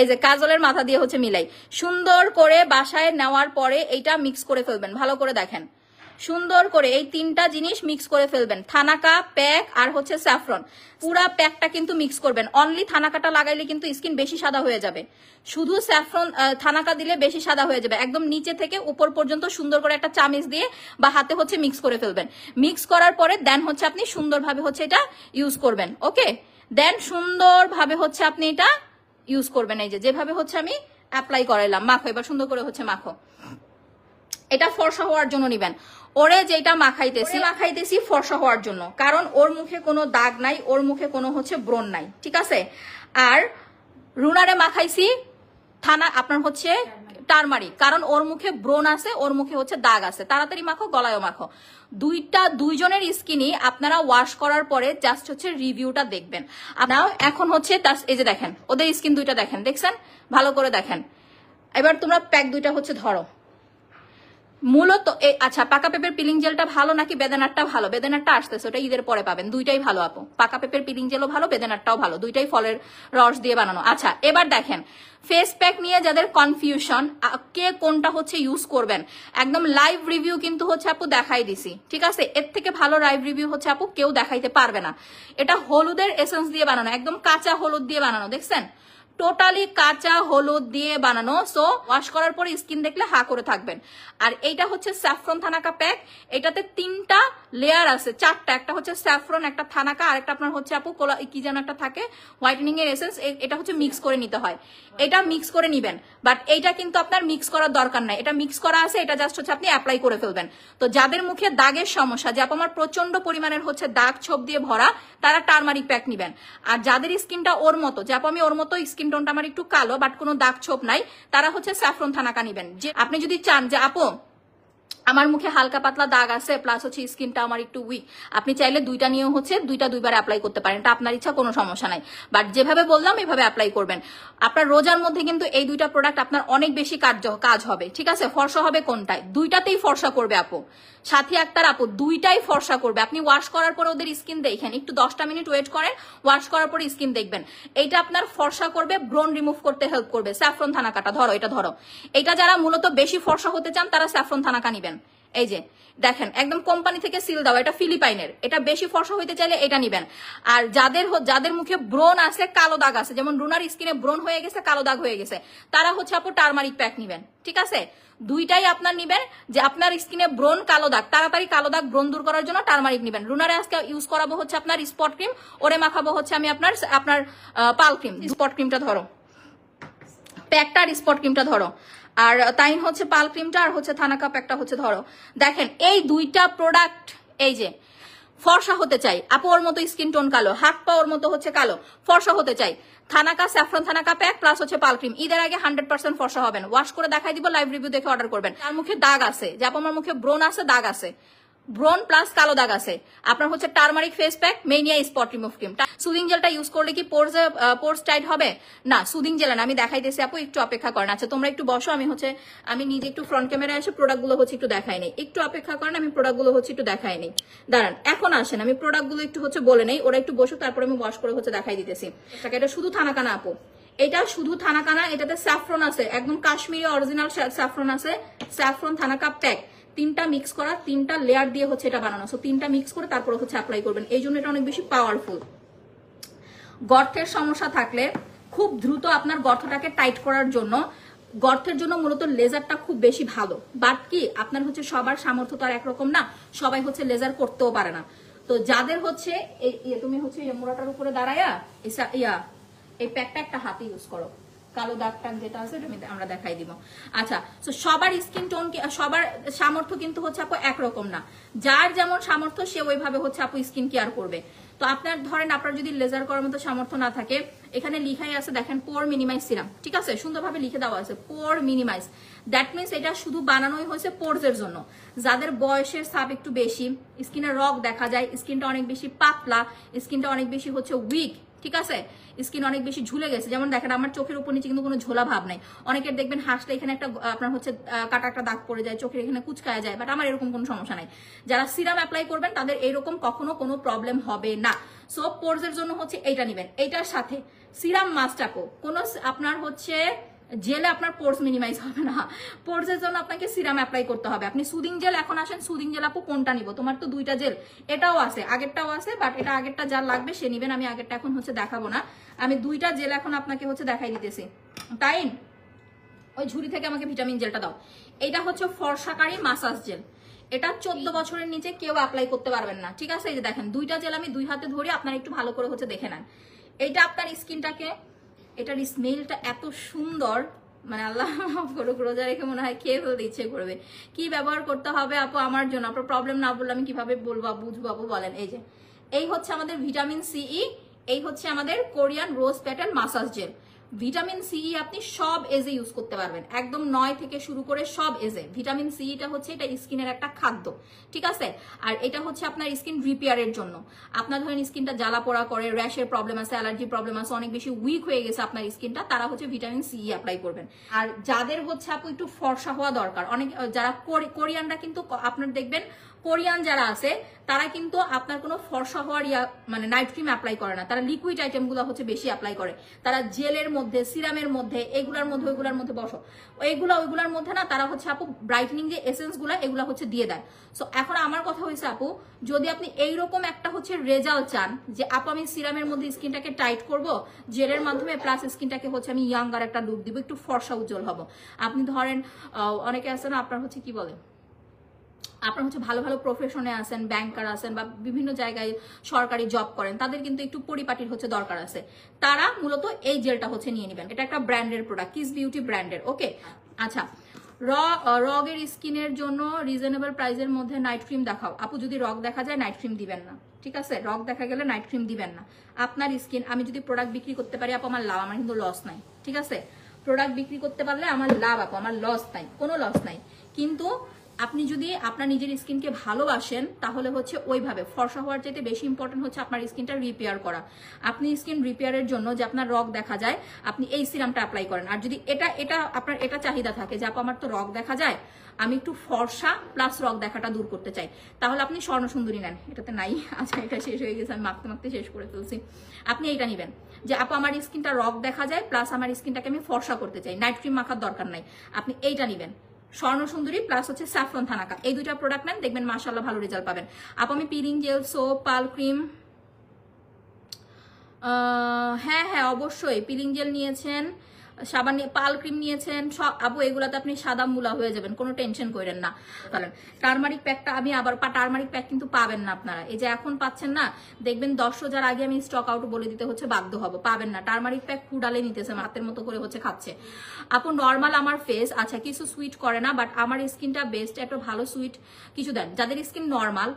এই যে কাজলের মাথা দিয়ে হচ্ছে মিলাই, সুন্দর করে বাসায় নেওয়ার পরে এইটা মিক্স করে ফেলবেন। ভালো করে দেখেন, সুন্দর করে এই তিনটা জিনিস মিক্স করে ফেলবেন, থানাকা, প্যাক আর হচ্ছে স্যাফরন। পুরা প্যাকটা কিন্তু মিক্স করবেন। অনলি থানাকাটা লাগাইলে কিন্তু স্কিন বেশি সাদা হয়ে যাবে, শুধু স্যাফরন থানাকা দিলে বেশি সাদা হয়ে যাবে। একদম নিচে থেকে উপর পর্যন্ত সুন্দর করে একটা চামিচ দিয়ে বা হাতে হচ্ছে মিক্স করে ফেলবেন। মিক্স করার পরে দেন হচ্ছে আপনি সুন্দরভাবে হচ্ছে এটা ইউজ করবেন। ওকে, দেন সুন্দরভাবে হচ্ছে আপনি এটা ইউজ করবেন। এই যে যেভাবে হচ্ছে আমি অ্যাপ্লাই করাইলাম, মাখো, এবার সুন্দর করে হচ্ছে মাখো। এটা ফর্সা হওয়ার জন্য নিবেন। ওরে যেটা মাখাইতেছি ফর্সা হওয়ার জন্য, কারণ ওর মুখে কোনো দাগ নাই, ওর মুখে কোনো হচ্ছে ব্রণ নাই। ঠিক আছে, আর রুনারে মাখাইছি থানা আপনার হচ্ছে টারমারিক, কারণ ওর মুখে ব্রণ আছে, ওর মুখে হচ্ছে দাগ আছে। তাড়াতাড়ি মাখো, গলায়ও মাখো। দুইজনের স্কিনই আপনারা ওয়াশ করার পরে জাস্ট হচ্ছে রিভিউটা দেখবেন। আপনারা এখন হচ্ছে এই যে দেখেন ওদের স্কিন দুইটা দেখেন, দেখছেন, ভালো করে দেখেন। এবার তোমরা প্যাক দুইটা হচ্ছে ধরো। মূলত আচ্ছা, পাকা পেঁপের পিলিং জেলটা ভালো নাকি বেদানারটা ভালো? বেদানারটা আসতেছে, ওটা ঈদের পরে পাবেন। দুইটাই ভালো আপু, পাকা পেঁপের পিলিং জেলও ভালো, বেদানারটাও ভালো, দুইটাই ফলের রস দিয়ে বানানো। আচ্ছা, এবার দেখেন ফেস প্যাক নিয়ে যাদের কনফিউশন, কে কোনটা হচ্ছে ইউজ করবেন, একদম লাইভ রিভিউ কিন্তু হচ্ছে আপু দেখাই দিছি। ঠিক আছে, এর থেকে ভালো লাইভ রিভিউ হচ্ছে আপু কেউ দেখাইতে পারবে না। এটা হলুদের এসেন্স দিয়ে বানানো, একদম কাঁচা হলুদ দিয়ে বানানো, দেখছেন, টোটালি কাঁচা হলুদ দিয়ে বানানো। সো ওয়াশ করার পরে স্কিন দেখলে হা করে থাকবেন। আর এইটা হচ্ছে স্যাফরন থানাকা প্যাক, এটাতে তিনটা লেয়ার আছে, চারটা, একটা হচ্ছে স্যাফরন, একটা থানাকা, আর একটা আপনার হচ্ছে আপু কি যেন একটা থাকে হোয়াইটেনিং এর এসেন্স। এটা হচ্ছে মিক্স করে নিতে হয়, এটা মিক্স করে নিবেন। বাট এইটা কিন্তু আপনার মিক্স করার দরকার নাই, এটা মিক্স করা আছে, এটা জাস্ট হচ্ছে আপনি অ্যাপ্লাই করে ফেলবেন। তো যাদের মুখে দাগের সমস্যা, যে আপু আমার প্রচন্ড পরিমাণের হচ্ছে দাগ ছোপ দিয়ে ভরা, তারা টারমারিক প্যাক নিবেন। আর যাদের স্কিনটা ওর মতো, যে আপু আমি ওর মতো স্কিন টোনটা আমার একটু কালো বাট কোনো দাগ ছোপ নাই, তারা হচ্ছে স্যাফরন থানাকা নিবেন। যে আপনি যদি চান যে আপু আমার মুখে হালকা পাতলা দাগ আছে প্লাস হচ্ছে স্কিনটা আমার একটু উইক, আপনি চাইলে দুইটা নিয়েও হচ্ছে দুইবার অ্যাপ্লাই করতে পারেন, এটা আপনার ইচ্ছা, কোনো সমস্যা নাই। বাট যেভাবে বললাম এভাবে অ্যাপ্লাই করবেন। আপনার রোজার মধ্যে কিন্তু এই দুইটা প্রোডাক্ট আপনার অনেক বেশি কাজ হবে। ঠিক আছে, ফর্সা হবে কোনটায়, দুইটাতেই ফর্সা করবে আপু। সাথী আক্তার আপু দুইটাই ফর্সা করবে। আপনি ওয়াশ করার পরে ওদের স্কিন দেখেন, একটু 10টা মিনিট ওয়েট করেন, ওয়াশ করার পরে স্কিন দেখবেন, এইটা আপনার ফর্সা করবে, ব্রণ রিমুভ করতে হেল্প করবে। স্যাফরন থানাকাটা ধরো, এটা ধরো, এটা যারা মূলত বেশি ফর্সা হতে চান তারা স্যাফরন থানাকা নিবেন। এই যে দেখেন একদম কোম্পানি থেকে সিল দেওয়া, এটা ফিলিপাইনের, এটা বেশি ফর্সা হইতে চাইলে এটা নিবেন। আর যাদের মুখে ব্রণ আছে, কালো দাগ আছে, যেমন রুনার স্কিনে ব্রণ হয়ে গেছে, কালো দাগ হয়ে গেছে, তারা হচ্ছে আপু টারমারিক প্যাক নিবেন। ঠিক আছে, দুইটাই আপনার নিবেন। যে আপনার স্কিনে ব্রণ, কালো দাগ, তাড়াতাড়ি কালো দাগ ব্রণ দূর করার জন্য টারমারিক নিবেন। রুনারে আজকে ইউজ করাবো হচ্ছে আপনার স্পট ক্রিম, ওরে মাখাবো হচ্ছে আমি আপনার পাল ক্রিম। স্পট ক্রিমটা ধরো, প্যাকটা আর স্পট ক্রিমটা ধরো, আর তাই হচ্ছে পাল ক্রিমটা আর হচ্ছে থানাকা প্যাকটা হচ্ছে ধরো। দেখেন এই দুইটা প্রোডাক্ট, এই যে ফর্সা হতে চাই, আপু ওর মতো স্কিন টোন কালো, হাত পা ওর মতো হচ্ছে কালো, ফর্সা হতে চাই, thanaka saffron thanaka pack plus হচ্ছে পাল ক্রিম, ঈদের আগে 100% ফর্সা হবেন। ওয়াশ করে দেখাই দিব, লাইভ রিভিউ দেখে অর্ডার করবেন। তার মুখে দাগ আছে, যে আপু আমার মুখে ব্রণ আছে, দাগ আছে, ব্রন প্লাস কালো দাগ আছে, আপনার হচ্ছে turmeric face pack, mania spot remove cream. Soothing জেলটা ইউজ করলে কি পোর্স টাইট হবে না? সুদিং জেল না, আমি দেখাইতেছি আপু, একটু অপেক্ষা করেন। আচ্ছা তোমরা একটু বসো, আমি নিজে একটু ফ্রন্ট ক্যামেরায় এসে প্রোডাক্টগুলো হচ্ছে একটু দেখাই নেই, একটু অপেক্ষা করেন, আমি প্রোডাক্টগুলো হচ্ছে একটু দেখাই নেই। দাঁড়ান, এখন আসেন, আমি প্রোডাক্টগুলো একটু হচ্ছে বলে নেই, ওরা একটু বসো, তারপরে আমি ওয়াশ করে হচ্ছে দেখাই দিতেছি। এটা শুধু থানাকানা আপু, এটা শুধু থানাকানা, এটাতে স্যাফরন আছে, একদম কাশ্মীরি অরিজিনাল স্যাফরন আছে, স্যাফরন থানাকা প্যাক, 3টা মিক্স করা, 3টা লেয়ার দিয়ে হচ্ছে এটা বানানো। সো 3টা মিক্স করে তারপরে হচ্ছে অ্যাপ্লাই করবেন, এই জন্য এটা অনেক বেশি পাওয়ারফুল। গর্তের সমস্যা থাকলে খুব দ্রুত আপনার গর্তটাকে টাইট করার জন্য, গর্তের জন্য মূলত লেজারটা খুব বেশি ভালো। বাট কি আপনার হচ্ছে সবার সামর্থ্য তো আর একরকম না, সবাই হচ্ছে লেজার করতেও পারে না। তো যাদের হচ্ছে তুমি হচ্ছে মোড়াটার উপরে দাঁড়ায়া এই প্যাকটা একটা হাতে ইউজ করো, কালো দাগ টাগ যেটা আছে আমরা দেখাই দিব। আচ্ছা, তো সবার স্কিন টোন, সবার সামর্থ্য কিন্তু হচ্ছে আপু একরকম না, যার যেমন সামর্থ্য সে ওইভাবে হচ্ছে আপু স্কিন কেয়ার করবে। তো আপনার ধরেন আপনার যদি লেজার করার মতো সামর্থ্য না থাকে, এখানে লিখাই আছে দেখেন পোর মিনিমাইজ সিরাম, ঠিক আছে, সুন্দরভাবে লিখে দেওয়া আছে পোর মিনিমাইজ। দ্যাট মিনস এটা শুধু বানানোই হয়েছে পোরসের জন্য। যাদের বয়সের ছাপ একটু বেশি, স্কিনের রগ দেখা যায়, স্কিনটা অনেক বেশি পাতলা, স্কিনটা অনেক বেশি হচ্ছে উইক, ঠিক আছে, স্কিন অনেক বেশি ঝুলে গেছে, যেমন দেখেন আমার চোখের উপর নিচে কিন্তু কোনো ঝোলা ভাব নাই। অনেকের দেখবেন হাসলে এখানে একটা আপনার হচ্ছে কাটা একটা দাগ পড়ে যায়, চোখের এখানে কুচকায়া যায়, বাট আমার এরকম কোনো সমস্যা নাই। যারা সিরাম অ্যাপ্লাই করবেন তাদের এরকম কখনো কোনো প্রবলেম হবে না। সো পোরসের জন্য হচ্ছে এইটা নেবেন, এইটার সাথে সিরাম মাস্ট আপু, কোনো আপনার হচ্ছে জেলে আপনার পোর্স মিনিমাইজ হবে না, পোর্সের জন্য আপনাকে সিরাম অ্যাপ্লাই করতে হবে। আপনি সুদিং জেল, এখন আসেন সুদিং জেল আপু কোনটা নিব, তোমার তো 2টা জেল, এটাও আছে আগেরটাও আছে, বাট এটা আগেরটা যার লাগবে সে নিবেন, আমি আগেরটা এখন হচ্ছে দেখাবো না, আমি 2টা জেল এখন আপনাকে হচ্ছে দেখাই দিতেছি। তাই ওই ঝুড়ি থেকে আমাকে ভিটামিন জেলটা দাও। এটা হচ্ছে ফর্সাকারী মাসাজ জেল, এটা 14 বছরের নিচে কেউ অ্যাপ্লাই করতে পারবেন না, ঠিক আছে। এই যে দেখেন 2টা জেল আমি 2 হাতে ধরে, আপনারা একটু ভালো করে হচ্ছে দেখে নেন। এইটা আপনার স্কিনটাকে, এটার স্মেলটা এত সুন্দর, মানে আল্লাহ করুক, রোজা রেখে মনে হয় খেয়ে ফেলতে ইচ্ছে করবে। কি ব্যবহার করতে হবে আপু আমার জন্য, আপনার প্রবলেম না বললে আমি কিভাবে বলবো বুঝবো আপু বলেন। এই যে এই হচ্ছে আমাদের ভিটামিন সিই, এই হচ্ছে আমাদের কোরিয়ান রোজ প্যাটার্ন মাসাজ জেল। ভিটামিন সিই আপনি সব এজে ইউজ করতে পারবেন, একদম 9 থেকে শুরু করে সব এজে। ভিটামিন সিটা হচ্ছে এটা স্কিনের একটা খাদ্য, ঠিক আছে। আর এটা হচ্ছে আপনার স্কিন রিপেয়ারের জন্য। আপনার ধরেন স্কিনটা জ্বালা পোড়া করে, র্যাশের প্রবলেম আছে, অ্যালার্জি প্রবলেম আছে, অনেক বেশি উইক হয়ে গেছে আপনার স্কিনটা, তারা হচ্ছে ভিটামিন সি অ্যাপ্লাই করবেন। আর যাদের হচ্ছে আপু একটু ফর্সা হওয়া দরকার, অনেক যারা কোরিয়ানরা কিন্তু আপনার দেখবেন, কোরিয়ান যারা আছে তারা কিন্তু আপনার কোনো ফর্সা হওয়ার মানে নাইট ক্রিম অ্যাপ্লাই করে না, তারা লিকুইড আইটেমগুলো হচ্ছে বেশি অ্যাপ্লাই করে। তারা জেলের মধ্যে, সিরামের মধ্যে, এগুলার মধ্যে, ওইগুলার মধ্যে বসো, ওইগুলার মধ্যে না, তারা হচ্ছে আপু ব্রাইটনিং যে এসেন্স গুলা এগুলা হচ্ছে দিয়ে দেয়। সো এখন আমার কথা হয়েছে আপু, যদি আপনি এইরকম একটা হচ্ছে রেজাল্ট চান যে আপু আমি সিরামের মধ্যে স্কিনটাকে টাইট করব, জেলের মাধ্যমে প্লাস স্কিনটাকে হচ্ছে আমি ইয়াঙ্গার একটা লুক দিব, একটু ফর্সা উজ্জ্বল হব। আপনি ধরেন অনেকে আছে না আপনার হচ্ছে কি বলে, আপনার হচ্ছে ভালো ভালো প্রফেশনে আছেন, ব্যাংকার আছেন বা বিভিন্ন জায়গায় সরকারি জব করেন, তাদের কিন্তু একটু পরিপাটির হচ্ছে দরকার আছে, তারা মূলত এই জেলটা হচ্ছে নিয়ে নেবেন। এটা একটা ব্র্যান্ডের প্রোডাক্ট, কিস বিউটি ব্র্যান্ডের, ওকে। আচ্ছা, রগের স্কিনের জন্য রিজনেবল প্রাইসের মধ্যে নাইট ক্রিম দেখাও আপু। যদি রগ দেখা যায় নাইট ক্রিম দিবেন না, ঠিক আছে, রগ দেখা গেলে নাইট ক্রিম দিবেন না। আপনার স্কিন, আমি যদি প্রোডাক্ট বিক্রি করতে পারি আপু আমার লাভ, আমার কিন্তু লস নাই, ঠিক আছে। প্রোডাক্ট বিক্রি করতে পারলে আমার লাভ আপু, আমার লস নাই, কোনো লস নাই। কিন্তু আপনি যদি আপনার নিজের স্কিনকে ভালোবাসেন তাহলে হচ্ছে ওইভাবে ফর্সা হওয়ার চাইতে বেশি ইম্পর্টেন্ট হচ্ছে আপনার স্কিনটা রিপেয়ার করা। আপনি স্কিন রিপেয়ারের জন্য যে আপনার রগ দেখা যায়, আপনি এই সিরামটা অ্যাপ্লাই করেন। আর যদি এটা আপনার এটা চাহিদা থাকে যে আপু আমার তো রগ দেখা যায়, আমি একটু ফর্সা প্লাস রগ দেখাটা দূর করতে চাই, তাহলে আপনি স্বর্ণ সুন্দরী নেন, এটাতে নাই। আচ্ছা, এটা শেষ হয়ে গেছে, আমি মাখতে মাখতে শেষ করে ফেলছি। আপনি এইটা নেবেন যে আপু আমার স্কিনটা রগ দেখা যায় প্লাস আমার স্কিনটাকে আমি ফর্সা করতে চাই, নাইট ক্রিম মাখার দরকার নাই, আপনি এইটা নেবেন, স্বর্ণ সুন্দরী প্লাস হচ্ছে স্যাফরন থানাকা, এই 2টা প্রোডাক্ট নেন, দেখবেন মাশাআল্লাহ ভালো রেজাল্ট পাবেন। আপু আমি পিলিং জেল, সোপ, পাল ক্রিম, হ্যাঁ হ্যাঁ অবশ্যই পিলিং জেল নিয়েছেন, সাবান, পাল ক্রিম নিয়েছেন, সব আপু এগুলাতে আপনি সাদা মুলা হয়ে যাবেন, কোনো টেনশন করেন না। টারমারিক প্যাকটা আমি আবার, টারমারিক প্যাক কিন্তু পাবেন না আপনারা, এই যে এখন পাচ্ছেন না, দেখবেন 10 রোজার আগে আমি স্টক আউট বলে দিতে হচ্ছে বাধ্য হবো, পাবেন না। টারমারিক প্যাক ফুডালে নিতেছে, হাতের মতো করে হচ্ছে খাচ্ছে। আপু নর্মাল আমার ফেস, আচ্ছা কিছু সুইট করে না, বাট আমার স্কিনটা বেস্ট, একটা ভালো সুইট কিছু দেন। যাদের স্কিন নর্মাল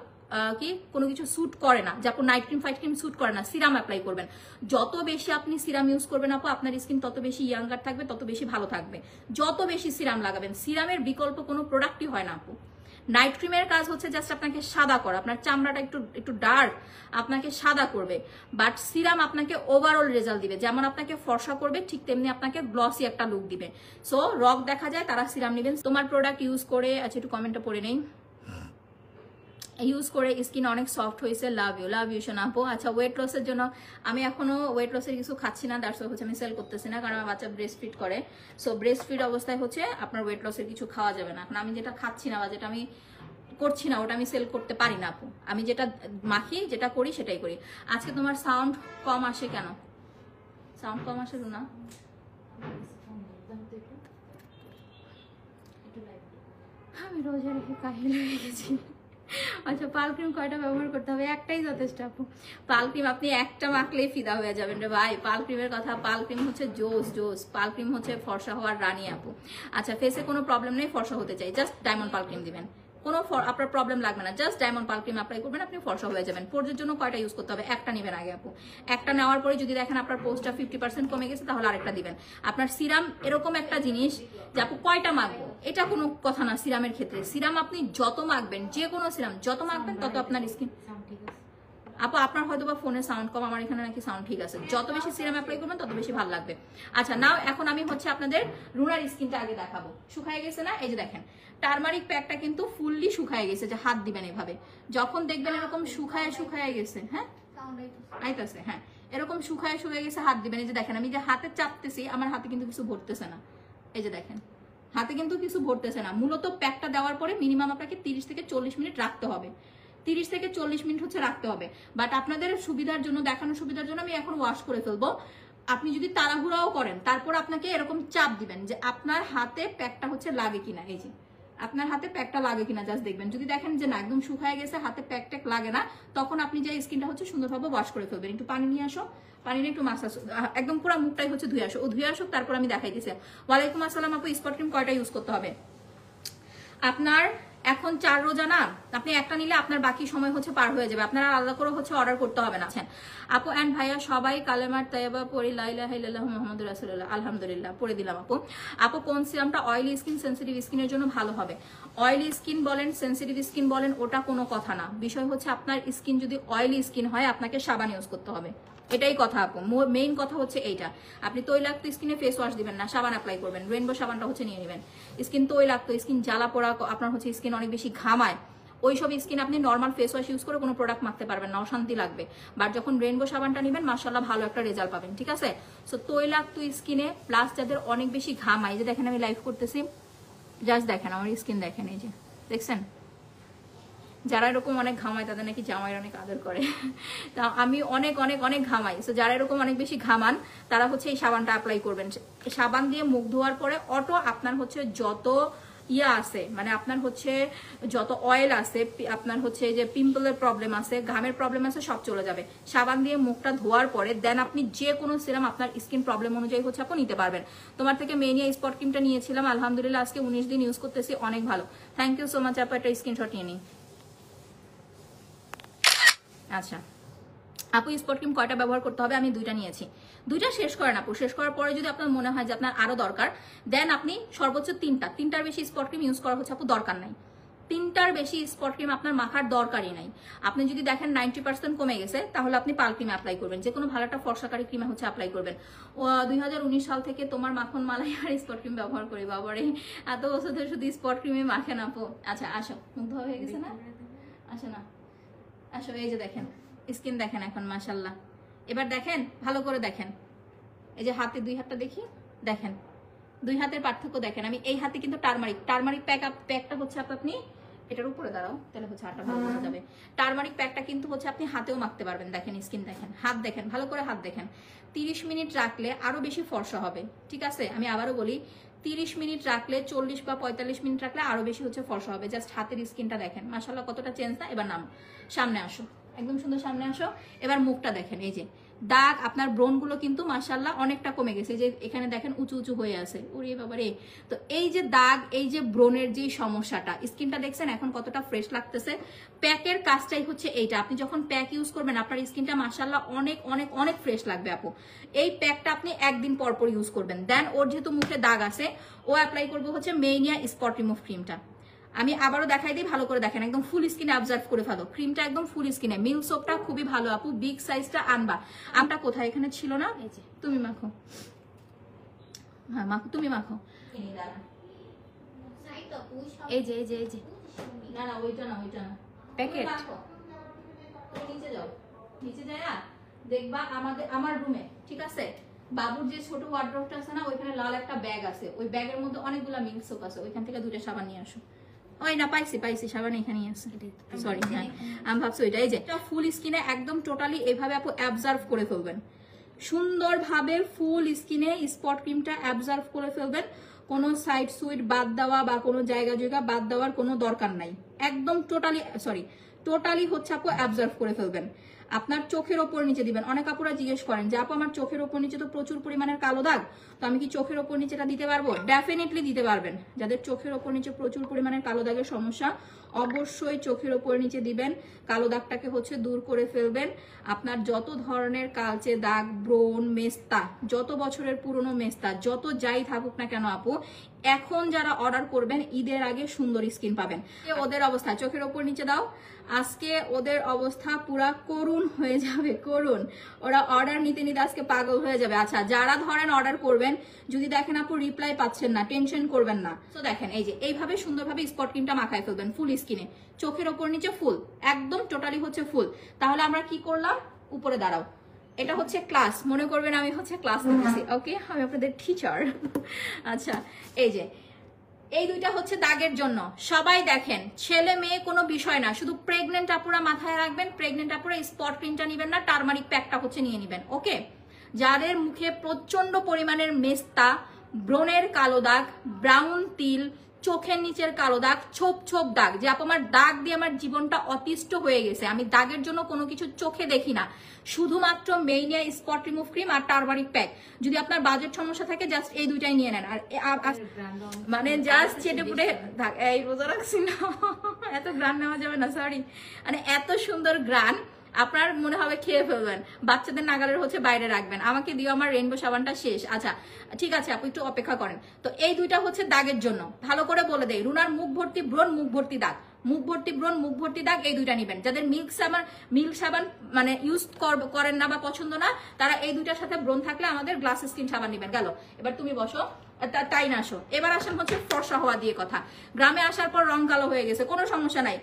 কি কোনো কিছু স্যুট করে না, যে আপু night cream fight cream suit করে না, সিরাম অ্যাপ্লাই করবেন। যত বেশি আপনি সিরাম ইউজ করবেন আপু, আপনার স্কিন তত বেশি ইয়াঙ্গার থাকবে, তত বেশি ভালো থাকবে। যত বেশি সিরাম লাগাবেন, সিরামের বিকল্প কোনো প্রোডাক্টই হয় না আপু। নাইট ক্রিমের কাজ হচ্ছে জাস্ট আপনাকে সাদা করা, আপনার চামড়াটা একটু ডার্ক আপনাকে সাদা করবে, বাট সিরাম আপনাকে ওভারঅল রেজাল্ট দিবে। যেমন আপনাকে ফর্সা করবে, ঠিক তেমনি আপনাকে গ্লসি একটা লুক দিবে। সো রক দেখা যায়, তারা সিরাম নেবেন। তোমার প্রোডাক্ট ইউজ করে, আচ্ছা একটু কমেন্টটা পড়ে নেই, ইউজ করে স্কিন অনেক সফট হয়েছে, লাভ ইউ শোনাবো। আচ্ছা ওয়েট লসের জন্য আমি এখনো ওয়েট লসের কিছু খাচ্ছি না, দ্যাটস হচ্ছে আমি সেল করতেছি না, কারণ আমার বাচ্চা ব্রেস্ট ফিড করে। সো ব্রেস্ট ফিড অবস্থায় হচ্ছে আপনার ওয়েট লসের কিছু খাওয়া যাবে না। এখন আমি যেটা খাচ্ছি না বা যেটা আমি করছি না, ওটা আমি সেল করতে পারি না আপু। আমি যেটা মাখি, যেটা করি সেটাই করি। আজকে তোমার সাউন্ড কম আসে কেন? সাউন্ড কম আসে না? আমি রোজা রেখে কাহিল হয়ে গেছি। আচ্ছা পাল ক্রিম কয়টা ব্যবহার করতে হবে? একটাই যথেষ্ট আপু। পাল ক্রিম আপনি একটা মাখলেই ফিদা হয়ে যাবেন রে ভাই। পাল ক্রিমের কথা, পাল ক্রিম হচ্ছে জোস। পাল ক্রিম হচ্ছে ফর্সা হওয়ার রানী আপু। আচ্ছা ফেসে কোনো প্রবলেম নেই, ফর্সা হতে চাই, জাস্ট ডায়মন্ড পাল ক্রিম দিবেন, কোনো আপনার প্রবলেম লাগবে না, জাস্ট ডায়মন্ড পাল ক্রিম অ্যাপ্লাই করবেন, আপনি ফর্সা হয়ে যাবেন। পোর্জের জন্য কয়টা ইউজ করতে হবে? একটা নেবেন আগে আপু। একটা নেওয়ার পরে যদি দেখেন আপনার পোস্টটা 50% কমে গেছে, তাহলে আরেকটা দিবেন। আপনার সিরাম এরকম একটা জিনিস যে আপু কয়টা মাখবো, এটা কোনো কথা না। সিরামের ক্ষেত্রে সিরাম আপনি যত মাখবেন, যে কোনো সিরাম যত মাখবেন তত আপনার স্কিন। আপু আপনার হয়তো বা ফোনের সাউন্ড কম, আমার এখানে নাকি সাউন্ড ঠিক আছে। যত বেশি সিরাম অ্যাপ্লাই করবেন তত বেশি ভালো লাগবে। আচ্ছা নাও এখন আমি হচ্ছে আপনাদের রুনার স্কিনটা আগে দেখাবো। শুকায় গেছে না? এই যে দেখেন টারমারিক প্যাকটা কিন্তু ফুললি শুকায় গেছে, যে হাত দিবেন এভাবে, যখন দেখবেন এরকম শুকায় গেছে, হ্যাঁ আইতাছে, হ্যাঁ এরকম শুকায় গেছে হাত দিবেন। এই যে দেখেন আমি যে হাতে চাপতেছি, আমার হাতে কিন্তু কিছু ভরতেছে না। এই যে দেখেন হাতে কিন্তু কিছু ভরতেছে না। মূলত প্যাকটা দেওয়ার পরে মিনিমাম আপনাকে 30 থেকে 40 মিনিট রাখতে হবে। 30 থেকে 40 মিনিট হচ্ছে রাখতে হবে। বাট আপনাদের সুবিধার জন্য, দেখানোর সুবিধার জন্য আমি এখন ওয়াশ করে ফেলবো। আপনি যদি তাড়াহুড়াও করেন, তারপর আপনাকে এরকম চাপ দিবেন যে আপনার হাতে প্যাকটা হচ্ছে লাগে কিনা। এই যে আপনার হাতে প্যাকটা লাগে কিনা জাস্ট দেখবেন। যদি দেখেন যে না একদম শুকায় গেছে, হাতে প্যাক ট্যাক লাগে না, তখন আপনি যে স্কিনটা হচ্ছে সুন্দরভাবে ওয়াশ করে ফেলবেন। একটু পানি নিয়ে আসো, পানি নিয়ে একটু মাসাজ, একদম পুরো মুখটাই হচ্ছে ধুয়ে আসো। ও ধুয়ে আসুক, তারপর আমি দেখাই দিচ্ছি। ওয়ালাইকুম আসসালাম আপু, স্পট ক্রিম কয়টা ইউজ করতে হবে? আপনার এখন 4 রোজা না, আপনি একটা নিলে আপনার বাকি সময় হচ্ছে পার হয়ে যাবে, আপনার আলাদা করে হচ্ছে অর্ডার করতে হবে না। আপু এন্ড ভাইয়া সবাই কালেমার তাইবা পড়ি, লা ইলাহা ইল্লাল্লাহু মুহাম্মাদুর রাসূলুল্লাহ, আলহামদুলিল্লাহ পড়ে দিলাম আপু। আপু কোন সিরামটা অয়েলি স্কিন সেনসিটিভ স্কিনের জন্য ভালো হবে? অয়েলি স্কিন বলেন, সেনসিটিভ স্কিন বলেন, ওটা কোনো কথা না। বিষয় হচ্ছে আপনার স্কিন যদি অয়েলি স্কিন হয়, আপনাকে সাবান ইউজ করতে হবে, এটাই কথা আপু। মেইন কথা হচ্ছে এইটা। আপনি তৈলাক্ত স্কিনে ফেস ওয়াশ দিবেন না, সাবান অ্যাপ্লাই করবেন। রেইনবো সাবানটা হচ্ছে নিয়ে নেবেন। স্কিন তৈলাক্ত, স্কিন জ্বালা পোড়া, আপনার হচ্ছে স্কিন অনেক বেশি ঘামায়, ওইসব স্কিন আপনি নর্মাল ফেস ওয়াশ ইউজ করে কোনো প্রোডাক্ট মাখতে পারবেন না, অশান্তি লাগবে। বাট যখন রেইনবো সাবানটা নেবেন, মাশাআল্লাহ ভালো একটা রেজাল্ট পাবেন, ঠিক আছে? সো তৈলাক্ত স্কিনে প্লাস যাদের অনেক বেশি ঘামায়, যে দেখেন আমি লাইভ করতেছি, জাস্ট দেখেন আমার স্কিন দেখেন, এই যে দেখছেন, যারা এরকম অনেক ঘামায় তাদের নাকি জামাইয়ের অনেক আদর করে। তা আমি অনেক অনেক অনেক ঘামাই। সো যারা এরকম অনেক বেশি ঘামান, তারা হচ্ছে এই সাবানটা অ্যাপ্লাই করবেন। সাবান দিয়ে মুখ ধোয়ার পরে অটো আপনার হচ্ছে যত ইয়া আছে, মানে আপনার হচ্ছে যত অয়েল আছে, আপনার হচ্ছে যে পিম্পলের প্রবলেম আছে, ঘামের প্রবলেম আছে, সব চলে যাবে সাবান দিয়ে মুখটা ধোয়ার পরে। দেন আপনি যে কোনো সিরাম আপনার স্কিন প্রবলেম অনুযায়ী হচ্ছে আপনি নিতে পারবেন। তোমার থেকে মেনিয়া স্পট ক্রিমটা নিয়েছিলাম, আলহামদুলিল্লাহ আজকে 19 দিন ইউজ করতেছি, অনেক ভালো। থ্যাংক ইউ সো মাচ আপু, একটা স্ক্রিনশট নিয়ে নিই। আচ্ছা আপু স্পট ক্রিম কয়টা ব্যবহার করতে হবে? আমি 2টা নিয়েছি। 2টা শেষ করেন আপু। শেষ করার পরে যদি আপনার মনে হয় যে আপনার আরো দরকার, দেন আপনি সর্বোচ্চ 3টার বেশি স্পট ক্রিম ইউজ করা হচ্ছে আপু দরকার নাই। 3টার বেশি স্পট ক্রিম আপনার মাখার দরকারই নাই। আপনি যদি দেখেন 90% কমে গেছে, তাহলে আপনি পাল ক্রিম অ্যাপ্লাই করবেন, যে কোনো ভালো একটা ফর্সাকারী ক্রিমে হচ্ছে অ্যাপ্লাই করবেন। 2019 সাল থেকে তোমার মাখন মালাই আর স্পট ক্রিম ব্যবহার করি। বাবারে এত বছর ধরে শুধু স্পট ক্রিমে মাখেন আপু। আচ্ছা আসো, মুখ ধোয়া হয়ে গেছে না? আসো না, আসো। এই যে দেখেন স্কিন দেখেন এখন মাশাআল্লাহ। এবার দেখেন ভালো করে দেখেন, এই যে হাতে 2 হাতটা দেখি, দেখেন 2 হাতের পার্থক্য দেখেন। আমি এই হাতে কিন্তু টারমারিক প্যাকটা হচ্ছে আপনি এটার উপরে দাঁড়াও, তাহলে হচ্ছে হাতটা ভালো বোঝা যাবে। টারমারিক প্যাকটা কিন্তু হচ্ছে আপনি হাতেও মাখতে পারবেন। দেখেন স্কিন দেখেন, হাত দেখেন, ভালো করে হাত দেখেন। 30 মিনিট রাখলে আরো বেশি ফর্সা হবে, ঠিক আছে? আমি আবারও বলি, 30 মিনিট রাখলে, 40 বা 45 মিনিট রাখলে আরো বেশি হচ্ছে ফর্সা হবে। জাস্ট হাতের স্কিনটা দেখেন মাশাআল্লাহ কতটা চেঞ্জ না। এবার নাম সামনে আসো, একদম সুন্দর সামনে আসো। এবার মুখটা দেখেন, এই যে দাগ, আপনার ব্রণ গুলো কিন্তু মাশাআল্লাহ অনেকটা কমে গেছে, যে এখানে দেখেন উঁচু উঁচু হয়ে আছে, ওরে বাবা রে। তো এই যে দাগ, এই যে ব্রণের যে সমস্যাটা, স্কিনটা দেখছেন এখন কতটা ফ্রেশ লাগতেছে। প্যাকের কাজটাই হচ্ছে এইটা, আপনি যখন প্যাক ইউজ করবেন আপনার স্কিনটা মাশাআল্লাহ অনেক অনেক অনেক ফ্রেশ লাগবে আপু। এই প্যাকটা আপনি একদিন পর পর ইউজ করবেন। দেন ওর যেহেতু মুখে দাগ আছে, ও অ্যাপ্লাই করবো হচ্ছে মেইনিয়া স্পট রিমুভ ক্রিমটা। আমি আবারও দেখাই দিই, ভালো করে দেখেন, একদম ফুল স্কিনে অবজার্ভ করে ফেলো। ক্রিমটা একদম ফুল স্কিনে, মিল্ক সোপটা খুবই ভালো আপু, বিগ সাইজটা আনবা। আমটা কোথায়, এখানে ছিল না, এই যে তুমি মাখো, হ্যাঁ মাখো, তুমি মাখো, এই যে এই যে এই যে, না না ওইটা না, ওইটা না, প্যাকেট। নিচে যাও, নিচে যায় না, দেখবা আমার রুমে, ঠিক আছে, বাবুর যে ছোট ওয়ার্ড্রোবটা আছে না, ওইখানে লাল একটা ব্যাগ আছে, ওই ব্যাগের মধ্যে অনেকগুলা মিল্ক সোপ আছে, ওইখান থেকে 2টা সাবান নিয়ে আসো। ওই না, পাইছি সাবান এখানেই আছে, সরি, হ্যাঁ আমি ভাবছি ওইটা। এই যে ফুল স্কিনে একদম টোটালি এইভাবে আপু অ্যাবজার্ভ করে ফেলবেন, সুন্দরভাবে ফুল স্কিনে স্পট ক্রিমটা অ্যাবজার্ভ করে ফেলবেন। কোনো সাইড সুইট বাদ দেওয়া বা কোনো জায়গা বাদ দেওয়ার কোনো দরকার নাই, একদম টোটালি হচ্ছে আপু অ্যাবজার্ভ করে ফেলবেন। আপনার চোখের ওপর নিচে দিবেন। অনেক আপুরা জিজ্ঞেস করেন যে আপু আমার চোখের ওপর নিচে তো প্রচুর পরিমাণের কালো দাগ, তো আমি কি চোখের ওপর নিচেটা দিতে পারবো? ডেফিনেটলি দিতে পারবেন। যাদের চোখের ওপর নিচে প্রচুর পরিমাণের কালো দাগের সমস্যা, অবশ্যই চোখের ওপর নিচে দিবেন, কালো দাগটাকে হচ্ছে দূর করে ফেলবেন। আপনার যত ধরনের কালচে দাগ, ব্রণ, মেস্তা, যত বছরের পুরনো মেস্তা, যত যাই থাকুক না কেন আপু, এখন যারা অর্ডার করবেন ঈদের আগে সুন্দর স্কিন পাবেন। ওদের অবস্থা চোখের ওপর নিচে দাও, আজকে ওদের অবস্থা পুরা করুণ হয়ে যাবে, করুণ। ওরা অর্ডার নিতে নিতে আজকে পাগল হয়ে যাবে। আচ্ছা, যারা ধরেন অর্ডার করবেন, যদি দেখেন আপু রিপ্লাই পাচ্ছেন না, টেনশন করবেন না। তো দেখেন এই যে এইভাবে সুন্দরভাবে স্পট ক্রিমটা মাখায় ফেলবেন ফুল স্কিনে, চোখের ওপর নিচে ফুল, একদম টোটালি হচ্ছে ফুল। তাহলে আমরা কি করলাম, উপরে দাঁড়াও, এটা হচ্ছে ক্লাস, মনে করবেন আমি হচ্ছে ক্লাস নিতেছি, ওকে, আমি আপনাদের টিচার। আচ্ছা, এই যে এই দুইটা হচ্ছে দাগের জন্য। সবাই দেখেন, ছেলে মেয়ে কোনো বিষয় না, শুধু প্রেগনেন্ট আপুরা মাথায় রাখবেন, প্রেগনেন্ট আপুরা স্পট ক্রিমটা নিবেন না, টারমারিক প্যাকটা হচ্ছে নিয়ে নিবেন, ওকে। যাদের মুখে প্রচন্ড পরিমাণের মেস্তা, ব্রণের কালো দাগ, ব্রাউন তিল, চোখের নিচের কালো দাগ, ছোপ ছোপ দাগ, যে আপু আমার দাগ দিয়ে আমার জীবনটা অতিষ্ঠ হয়ে গেছে, আমি দাগের জন্য কোনো কিছু চোখে দেখি না, শুধুমাত্র মেইনিয়া স্পট রিমুভ ক্রিম আর টারমারিক প্যাক। যদি আপনার বাজেট সমস্যা থাকে জাস্ট এই দুইটাই নিয়ে নেন। আর মানে জাস্ট চেটে পুটে এই রোজা রাখছি না, এত গ্রান নেওয়া যাবে না, সরি, মানে এত সুন্দর গ্রান আপনার মনে হবে খেয়ে ফেলবেন, বাচ্চাদের নাগালের হচ্ছে বাইরে রাখবেন। আমাকে দিও, আমার রেইনবো সাবানটা শেষ। আচ্ছা ঠিক আছে আপু, একটু অপেক্ষা করেন। তো এই দুইটা হচ্ছে দাগের জন্য, ভালো করে বলে দেই, রুনার মুখ ভর্তি ব্রণ, মুখ ভর্তি দাগ, মুখ ভর্তি ব্রণ, মুখ ভর্তি দাগ, এই দুইটা নিবেন। যাদের মিল্ক সাবান মানে ইউজ করেন না বা পছন্দ না, তারা এই দুইটার সাথে ব্রণ থাকলে আমাদের গ্লাস স্কিন সাবান নিবেন। গেল, এবার তুমি বসো, তাই না আসো। এবার আসেন হচ্ছে ফর্সা হওয়া দিয়ে কথা। গ্রামে আসার পর রং কালো হয়ে গেছে, কোনো সমস্যা নাই,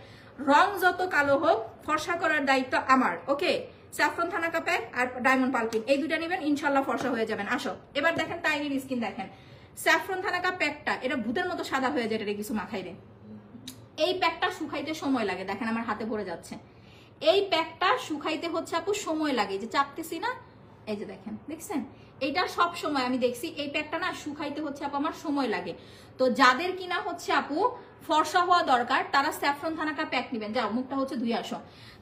রং যত কালো হোক ফর্সা করার দায়িত্ব আমার, ওকে। স্যাফরন থানাকা প্যাক আর ডায়মন্ড পালকিন, এই দুইটা নেবেন, ইনশাল্লাহ ফর্সা হয়ে যাবেন। আসো এবার দেখেন তাইনির স্কিন দেখেন, স্যাফরন থানাকা প্যাকটা এটা ভূতের মতো সাদা হয়ে যায়, এটা কিছু মাখাই রে। এই প্যাকটা শুকাইতে সময় লাগে, দেখেন আমার হাতে ভরে যাচ্ছে। এই প্যাকটা শুকাইতে হচ্ছে আপু সময় লাগে, যে চাপতেছি না, এই যে দেখেন, দেখছেন, এইটা সব সময় আমি দেখছি, এই প্যাকটা না শুকাইতে হচ্ছে আপু আমার সময় লাগে। তো যাদের কিনা হচ্ছে আপু ফর্সা হওয়া দরকার, তারা স্যাফরন থানাকা প্যাক নেবেন। যাও মুখটা হচ্ছে ধুয়ে আসো।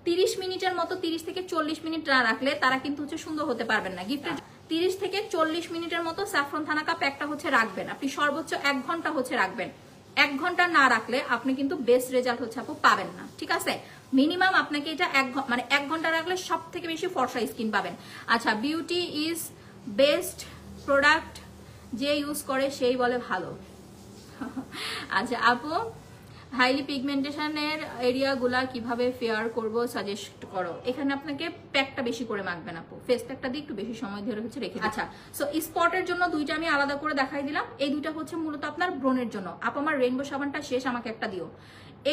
30 মিনিটের মতো, 30 থেকে 40 মিনিট না রাখলে তারা কিন্তু হচ্ছে সুন্দর হতে পারবেন না। গিফটে 30 থেকে 40 মিনিটের মতো স্যাফরন থানাকা প্যাকটা হচ্ছে রাখবেন। আপনি সর্বোচ্চ 1 ঘন্টা হচ্ছে রাখবেন। 1 ঘন্টা না রাখলে আপনি কিন্তু বেস্ট রেজাল্ট হচ্ছে আপু পাবেন না, ঠিক আছে। মিনিমাম আপনাকে এটা 1 ঘন্টা রাখলে সব থেকে বেশি ফর্সা স্কিন পাবেন। আচ্ছা, বিউটি ইজ বেস্ট প্রোডাক্ট, যে ইউজ করে সেই বলে ভালো। আচ্ছা আপু, হাইলি পিগমেন্টেশনের এরিয়াগুলা কিভাবে ফেয়ার করব সাজেস্ট করো। এখানে আপনাকে প্যাকটা বেশি করে মাখবেন আপু, ফেস প্যাকটা দিয়ে একটু বেশি সময় ধরে হচ্ছে রেখে। আচ্ছা, সো স্পটের জন্য দুইটা আমি আলাদা করে দেখাই দিলাম। এই দুইটা হচ্ছে মূলত আপনার ব্রণের জন্য। আপু আমার রেইনবো সাবানটা শেষ, আমাকে একটা দিও।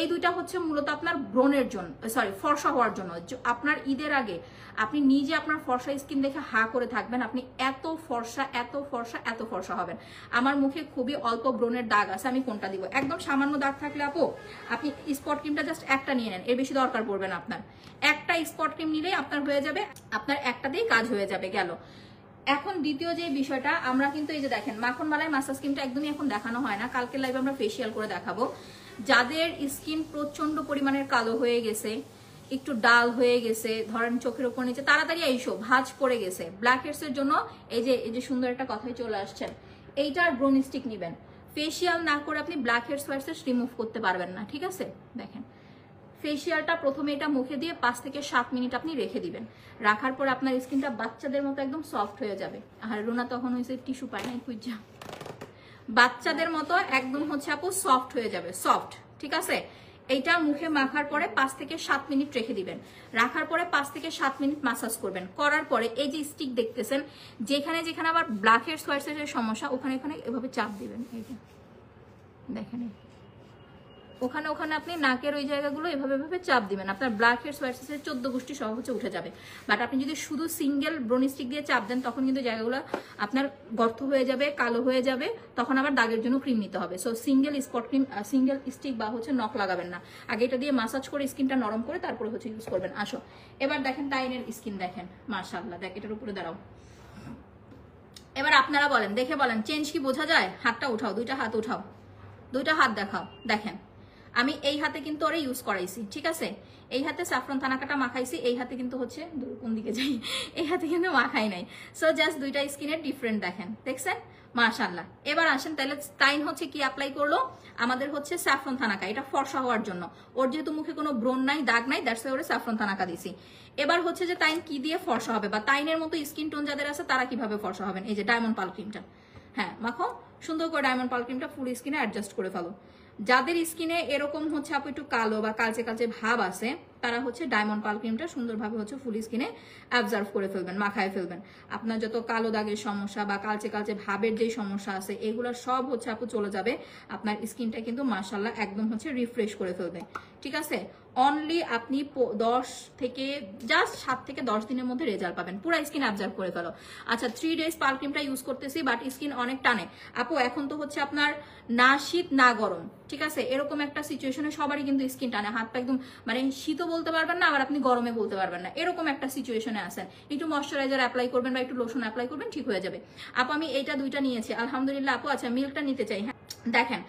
এই দুইটা হচ্ছে মূলত আপনার ব্রণের জন্য, সরি ফর্সা হওয়ার জন্য। আপনার ঈদের আগে আপনি নিজে আপনার ফর্সা স্কিন দেখে হা করে থাকবেন, আপনি এত ফর্সা এত ফর্সা এত ফর্সা হবেন। আমার মুখে খুবই অল্প ব্রণের দাগ আছে, আমি কোনটা দিব? একদম সামান্য দাগ থাকলে আপু আপনি স্পট ক্রিমটা জাস্ট একটা নিয়ে নেন, এর বেশি দরকার পড়বে না আপনার। একটা স্পট ক্রিম নিলেই আপনার হয়ে যাবে, আপনার একটা দিয়ে কাজ হয়ে যাবে। গেল। এখন দ্বিতীয় যে বিষয়টা, আমরা কিন্তু এই যে দেখেন মাখন মালাই মাসাজ ক্রিমটা একদমই এখন দেখানো হয় না, কালকে লাইভে আমরা ফেসিয়াল করে দেখাবো। যাদের স্কিন প্রচন্ড পরিমাণের কালো হয়ে গেছে, একটু ডাল হয়ে গেছে, ধরেন চোখের উপর নিচে তাড়াতাড়ি এইসো ভাঁজ পড়ে গেছে, ব্ল্যাক হেডস এর জন্য এই যে সুন্দর একটা কথাই চলে আসছেন, এইটার ব্রোন স্টিক নেবেন। ফেসিয়াল না করে আপনি ব্ল্যাক হেডস হোয়াইটস রিমুভ করতে পারবেন না, ঠিক আছে? দেখেন ফেসিয়ালটা প্রথমে এটা মুখে দিয়ে 5 থেকে 7 মিনিট আপনি রেখে দিবেন। রাখার পর আপনার স্কিনটা বাচ্চাদের মতো একদম সফট হয়ে যাবে। আর রুনা তখন হয়েছে টিস্যু পায় নাই খুঁজা, বাচ্চাদের মতো একদম হচ্ছে আপু সফট হয়ে যাবে, সফট, ঠিক আছে? এইটা মুখে মাখার পরে 5 থেকে 7 মিনিট রেখে দিবেন। রাখার পরে 5 থেকে 7 মিনিট মাসাজ করবেন। করার পরে এই যে স্টিক দেখতেছেন, যেখানে যেখানে আবার ব্ল্যাক হেডস হোয়াইটস এর সমস্যা ওখানে এভাবে চাপ দিবেন। এই যে দেখেন ওখানে আপনি নাকের ওই জায়গাগুলো এভাবে চাপ দিবেন, আপনার ব্ল্যাক হেডস হোয়াইটস এর 14 গোষ্ঠী সব হচ্ছে উঠে যাবে। বাট আপনি যদি শুধু সিঙ্গেল ব্রোন স্টিক দিয়ে চাপ দেন তখন কিন্তু জায়গাগুলো আপনার গর্ত হয়ে যাবে, কালো হয়ে যাবে, তখন আবার দাগের জন্য ক্রিম নিতে হবে। So single spot cream, single stick বা হচ্ছে নখ লাগাবেন না, আগে এটা দিয়ে মাসাজ করে স্কিনটা নরম করে তারপরে হচ্ছে ইউজ করবেন। আসো এবার দেখেন তাইনের স্কিন দেখেন, মাশাআল্লাহ, দেখ এটার উপরে দাঁড়াও। এবার আপনারা বলেন, দেখে বলেন চেঞ্জ কি বোঝা যায়? হাতটা উঠাও, দুইটা হাত উঠাও, দুইটা হাত দেখাও। দেখেন আমি এই হাতে কিন্তু ওরে ইউজ করাইছি, ঠিক আছে? এই হাতে স্যাফরন থানাকাটা মাখাইছি, এই হাতে কিন্তু হচ্ছে কোন দিকে যাই, এই হাতে কিন্তু মাখাই নাই। সো জাস্ট দুইটা স্কিনের ডিফারেন্ট দেখেন, দেখছেন? মাশাআল্লাহ। এবার আসেন তাহলে তাইন হচ্ছে কি অ্যাপ্লাই করলো, আমাদের হচ্ছে স্যাফরন থানাকা, এটা ফর্সা হওয়ার জন্য। ওর যেহেতু মুখে কোনো ব্রণ নাই, দাগ নাই, দ্যাটস ওয়াই ওরে স্যাফরন থানাকা দিছি। এবার হচ্ছে যে তাইন কি দিয়ে ফর্সা হবে, বা তাইনের মতো স্কিন টোন যাদের আছে তারা কিভাবে ফর্সা হবেন, এই যে ডায়মন্ড পাল ক্রিমটা, হ্যাঁ মাখো সুন্দর করে ডায়মন্ড পাল ক্রিমটা ফুল স্কিনে অ্যাডজাস্ট করে ফেলো। যাদের স্কিনে এরকম হচ্ছে আপু একটু কালো বা কালচে কালচে ভাব আছে তারা হচ্ছে ডায়মন্ড পাল ক্রিমটা সুন্দরভাবে হচ্ছে ফুল স্কিনে অ্যাবজার্ভ করে ফেলবেন, মাখায় ফেলবেন। আপনার যত কালো দাগের সমস্যা বা কালচে কালচে ভাবের যে সমস্যা আছে এগুলো সব হচ্ছে আপু চলে যাবে। আপনার স্কিনটা কিন্তু মাশাআল্লাহ একদম হচ্ছে রিফ্রেশ করে ফেলবে, ঠিক আছে? অনলি আপনি 10 থেকে জাস্ট 7 থেকে 10 দিনের মধ্যে রেজাল্ট পাবেন, পুরো স্কিন অ্যাবজার্ভ করে ফেলো। আচ্ছা 3 ডেজ পাল ক্রিমটা ইউজ করতেছি বাট স্কিন অনেক টানে আপু, এখন তো হচ্ছে আপনার না শীত না গরম, ঠিক আছে? এরকম একটা সিচুয়েশনে সবারই কিন্তু স্কিন টানে, হাত পা একদম মানে শীতও বলতে পারবেন না আবার আপনি গরমে বলতে পারবেন না, এরকম একটা সিচুয়েশনে আছেন। একটু ময়শ্চারাইজার অ্যাপ্লাই করবেন বা একটু লোশন অ্যাপ্লাই করবেন, ঠিক হয়ে যাবে। আপু আমি এইটা দুইটা নিয়েছি আলহামদুলিল্লাহ। আপু আচ্ছা মিল্কটা নিতে চাই, হ্যাঁ দেখেন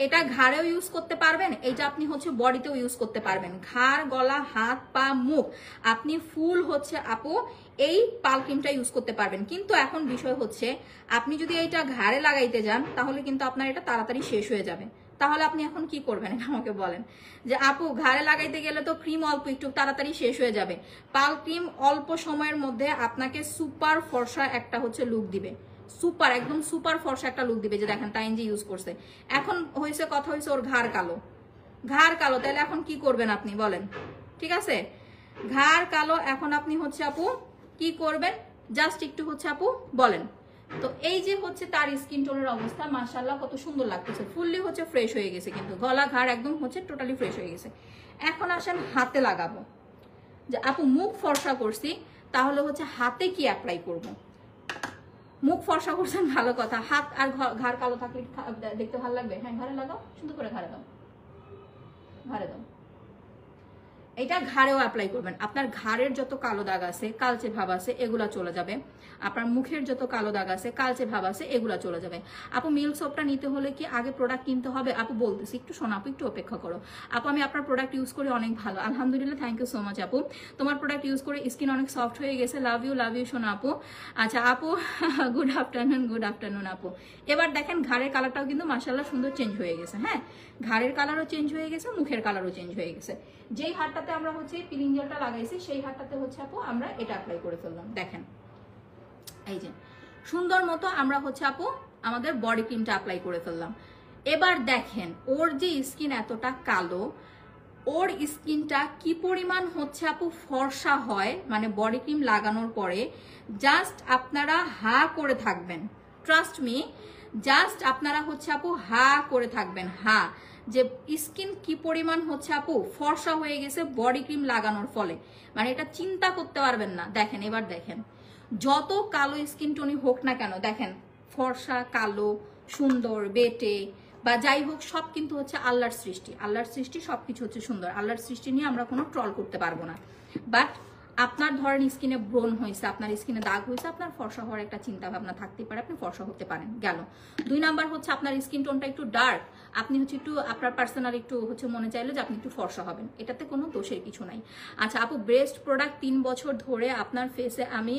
এটা ঘাড়েও ইউজ করতে পারবেন, এটা আপনি হচ্ছে বডিতেও ইউজ করতে পারবেন, ঘাড়, গলা, হাত, পা, মুখ আপনি ফুল হচ্ছে আপু এই পাল ক্রিমটা ইউজ করতে পারবেন। কিন্তু এখন বিষয় হচ্ছে আপনি যদি এইটা ঘাড়ে লাগাইতে যান তাহলে কিন্তু আপনার এটা তাড়াতাড়ি শেষ হয়ে যাবে। তাহলে আপনি এখন কি করবেন এটা আমাকে বলেন, যে আপু ঘাড়ে লাগাইতে গেলে তো ক্রিম অল্প একটু তাড়াতাড়ি শেষ হয়ে যাবে, পাল ক্রিম অল্প সময়ের মধ্যে আপনাকে সুপার ফর্সা একটা হচ্ছে লুক দিবে, সুপার একদম সুপার ফর্সা একটা লুক দিবে। যে দেখেন তাইন যে ইউজ করছে, এখন হয়েছে কথা হয়েছে ওর ঘাড় কালো, ঘাড় কালো, তাহলে এখন কি করবেন আপনি বলেন, ঠিক আছে? ঘাড় কালো, এখন আপনি হচ্ছে আপু কি করবেন জাস্ট একটু হচ্ছে আপু বলেন। তো এই যে হচ্ছে তার স্কিন টোনের অবস্থা, মাশাআল্লাহ কত সুন্দর লাগতেছে, ফুললি হচ্ছে ফ্রেশ হয়ে গেছে, কিন্তু গলা ঘাড় একদম হচ্ছে টোটালি ফ্রেশ হয়ে গেছে। এখন আসেন হাতে লাগাবো, যে আপু মুখ ফর্সা করছি তাহলে হচ্ছে হাতে কি অ্যাপ্লাই করব। মুখ ফর্সা করছেন ভালো কথা, হাত আর ঘাড় কালো থাকলে দেখতে ভালো লাগবে, হ্যাঁ ঘাড়ে লাগাও, সুন্দর করে ঘাড়ে দাও, ঘাড়ে দাও। এটা ঘাড়েও অ্যাপ্লাই করবেন, আপনার ঘাড়ের যত কালো দাগ আছে, কালচে ভাব আছে, এগুলা চলে যাবে। আপনার মুখের যত কালো দাগ আছে, কালচে ভাব আছে, এগুলা চলে যাবে। আপু মিল্ক সোপটা নিতে হলে কি আগে প্রোডাক্ট কিনতে হবে? আপু বলতেছি একটু শোনো আপু, একটু অপেক্ষা করো আপু। আমি আপনার প্রোডাক্ট ইউজ করে অনেক ভালো আলহামদুলিল্লাহ, থ্যাংক ইউ সো মাচ আপু। তোমার প্রোডাক্ট ইউজ করে স্কিন অনেক সফট হয়ে গেছে, লাভ ইউ শোনো আপু। আচ্ছা আপু গুড আফটারনুন আপু। এবার দেখেন ঘাড়ের কালারটাও কিন্তু মাশাআল্লাহ সুন্দর চেঞ্জ হয়ে গেছে, হ্যাঁ ঘাড়ের কালারও চেঞ্জ হয়ে গেছে, মুখের কালারও চেঞ্জ হয়ে গেছে। যেই হাতটাতে আমরা হচ্ছে পিলিং জেলটা লাগাইছি সেই হাতটাতে হচ্ছে আপু আমরা এটা অ্যাপ্লাই করে ফেললাম। দেখেন এই যে সুন্দর মতো আমরা হচ্ছে আপু আমাদের বডি ক্রিমটা অ্যাপ্লাই করে ফেললাম। এবার দেখেন ওর যে স্কিন এতটা কালো, ওর স্কিনটা কি পরিমাণ হচ্ছে আপু ফর্সা হয়, মানে বডি ক্রিম লাগানোর পরে জাস্ট আপনারা হা করে থাকবেন, ট্রাস্ট মি, জাস্ট আপনারা হচ্ছে আপু হা করে থাকবেন, হা, যে স্কিন কি পরিমাণ হচ্ছে আপু ফর্সা হয়ে গেছে বডি ক্রিম লাগানোর ফলে, মানে এটা চিন্তা করতে পারবেন না। দেখেন এবার দেখেন যত কালো স্কিন টোনই হোক না কেন, দেখেন ফর্সা কালো সুন্দর বেটে বা যাই হোক সব কিন্তু হচ্ছে আল্লাহর সৃষ্টি, আল্লাহর সৃষ্টি সবকিছু হচ্ছে সুন্দর, আল্লাহর সৃষ্টি নিয়ে আমরা কোনো ট্রল করতে পারবো না। বাট আপনার ধরেন স্কিনে ব্রণ হয়েছে, আপনার স্কিনে দাগ হয়েছে, আপনার ফর্সা হওয়ার একটা চিন্তা ভাবনা থাকতে পারে, আপনি ফর্সা হতে পারেন, গেল। 2 নাম্বার হচ্ছে আপনার স্কিন টোনটা একটু ডার্ক, আপনি হচ্ছে একটু আপনার পার্সোনাল একটু হচ্ছে মনে চাইলো যে আপনি একটু ফর্সা হবেন, এটাতে কোনো দোষের কিছু নাই। আচ্ছা আপু, বেস্ট প্রোডাক্ট 3 বছর ধরে আপনার ফেসে, আমি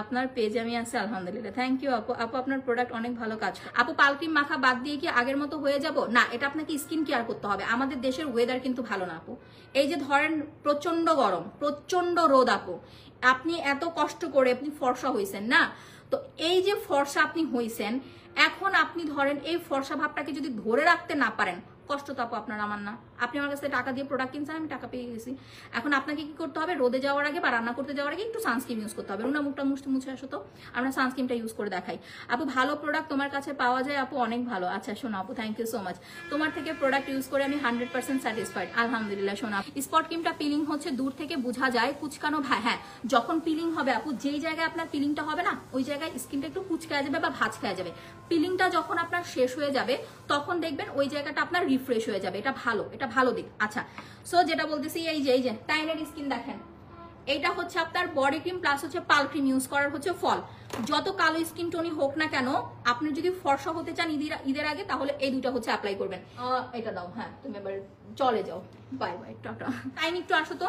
আপনার পেজে আমি আছি, আলহামদুলিল্লাহ, থ্যাংক ইউ আপু। আপু আপনার প্রোডাক্ট অনেক ভালো কাজ করে। আপু পাল ক্রিম মাখা বাদ দিয়ে কি আগের মতো হয়ে যাব? না, এটা আপনাকে স্কিন কেয়ার করতে হবে। আমাদের দেশের ওয়েদার কিন্তু ভালো না আপু। এই যে ধরেন প্রচন্ড গরম, প্রচন্ড রোদ আপু, আপনি এত কষ্ট করে আপনি ফর্সা হয়েছেন না, তো এই যে ফর্সা আপনি হয়েছেন, এখন আপনি ধরেন এই ফর্সা ভাবটাকে যদি ধরে রাখতে না পারেন, কষ্ট তো আপু আপনার আমার না। আপনি আমার কাছে টাকা দিয়ে প্রোডাক্ট কিনছেন, আমি টাকা পেয়ে গেছি। এখন আপনাকে কি করতে হবে? রোদে যাওয়ার আগে বা রান্না করতে যাওয়ার আগে একটু সানস্ক্রিন ইউজ করতে হবে। রুনা মুখটা মুছে আসো তো, আমরা সানস্ক্রিনটা ইউজ করে দেখাই। আপু ভালো প্রোডাক্ট তোমার কাছে পাওয়া যায় আপু, অনেক ভালো। আচ্ছা শোনো আপু, থ্যাংক ইউ সো মাচ। তোমার থেকে প্রোডাক্ট ইউজ করে আমি 100% স্যাটিসফাইড, আলহামদুলিল্লাহ। শোনো, স্পট ক্রিমটা পিলিং হচ্ছে দূর থেকে বোঝা যায়, কুচকানো হ্যাঁ, যখন পিলিং হবে আপু, যেই জায়গায় আপনার পিলিংটা হবে না, ওই জায়গায় স্কিনটা একটু কুচকায় যাবে বা ভাঁজ খাওয়া যাবে। পিলিংটা যখন আপনার শেষ হয়ে যাবে, তখন দেখবেন ওই জায়গাটা আপনার রিফ্রেশ হয়ে যাবে। এটা ভালো, এটা ভালো দিক। আচ্ছা সো যেটা বলতেছি, এই যে টাইনের স্কিন দেখেন, এইটা হচ্ছে আপনার বডি ক্রিম প্লাস হচ্ছে পাল ক্রিম ইউজ করার হচ্ছে ফল। যত কালো স্কিন টোনই হোক না কেন, আপনি যদি ফর্সা হতে চান ঈদের আগে, তাহলে এই দুইটা হচ্ছে অ্যাপ্লাই করবেন। এটা দাও, হ্যাঁ তুমি এবার চলে যাও, বাই বাই, টাটা। টাইম একটু আসো তো,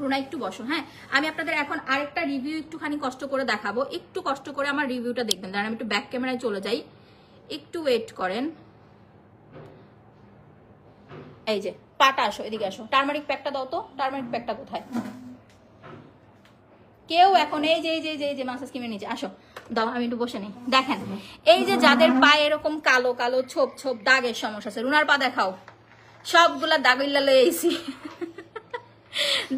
রুনা একটু বসো। হ্যাঁ, আমি আপনাদের এখন আরেকটা রিভিউ একটুখানি কষ্ট করে দেখাবো, একটু কষ্ট করে আমার রিভিউটা দেখবেন। দাঁড়ান আমি একটু ব্যাক ক্যামেরায় চলে যাই, একটু ওয়েট করেন। এই যে পাটা আসো, এদিকে আসো, টার্মারিক প্যাকটা দাও তো। টার্মারিক প্যাকটা কোথায়? কেউ এখন এই যে মাসাজ ক্রিমের নিচে আসো, দাও, আমি একটু বসে নেই। দেখেন এই যে যাদের পায়ে এরকম কালো কালো ছোপ ছোপ দাগের সমস্যা আছে, রুনার পা দেখাও, সবগুলা দাগিল্লা লয়ে এসি।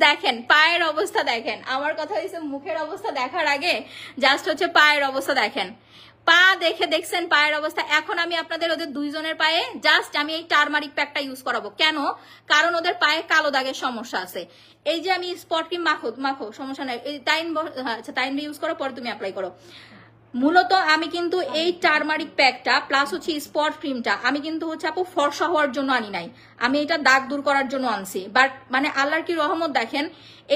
দেখেন পায়ের অবস্থা দেখেন, আমার কথা হয়েছে মুখের অবস্থা দেখার আগে জাস্ট হচ্ছে পায়ের অবস্থা দেখেন। পা দেখে দেখছেন পায়ের অবস্থা। এখন আমি আপনাদের ওদের দুইজনের পায়ে জাস্ট আমি এই টার্মারিক প্যাকটা ইউজ করাবো। কেন? কারণ ওদের পায়ে কালো দাগের সমস্যা আছে। এই যে আমি স্পট ক্রিম মাখো সমস্যা নাই, এই আচ্ছা টাইম ইউজ করো, পরে তুমি অ্যাপ্লাই করো। মূলত আমি কিন্তু এই টার্মারিক প্যাকটা প্লাস হচ্ছে স্পট ক্রিমটা আমি কিন্তু হচ্ছে আপু ফর্সা হওয়ার জন্য আনি নাই, আমি এটা দাগ দূর করার জন্য আনছি। বাট মানে আল্লাহর কি রহমত দেখেন,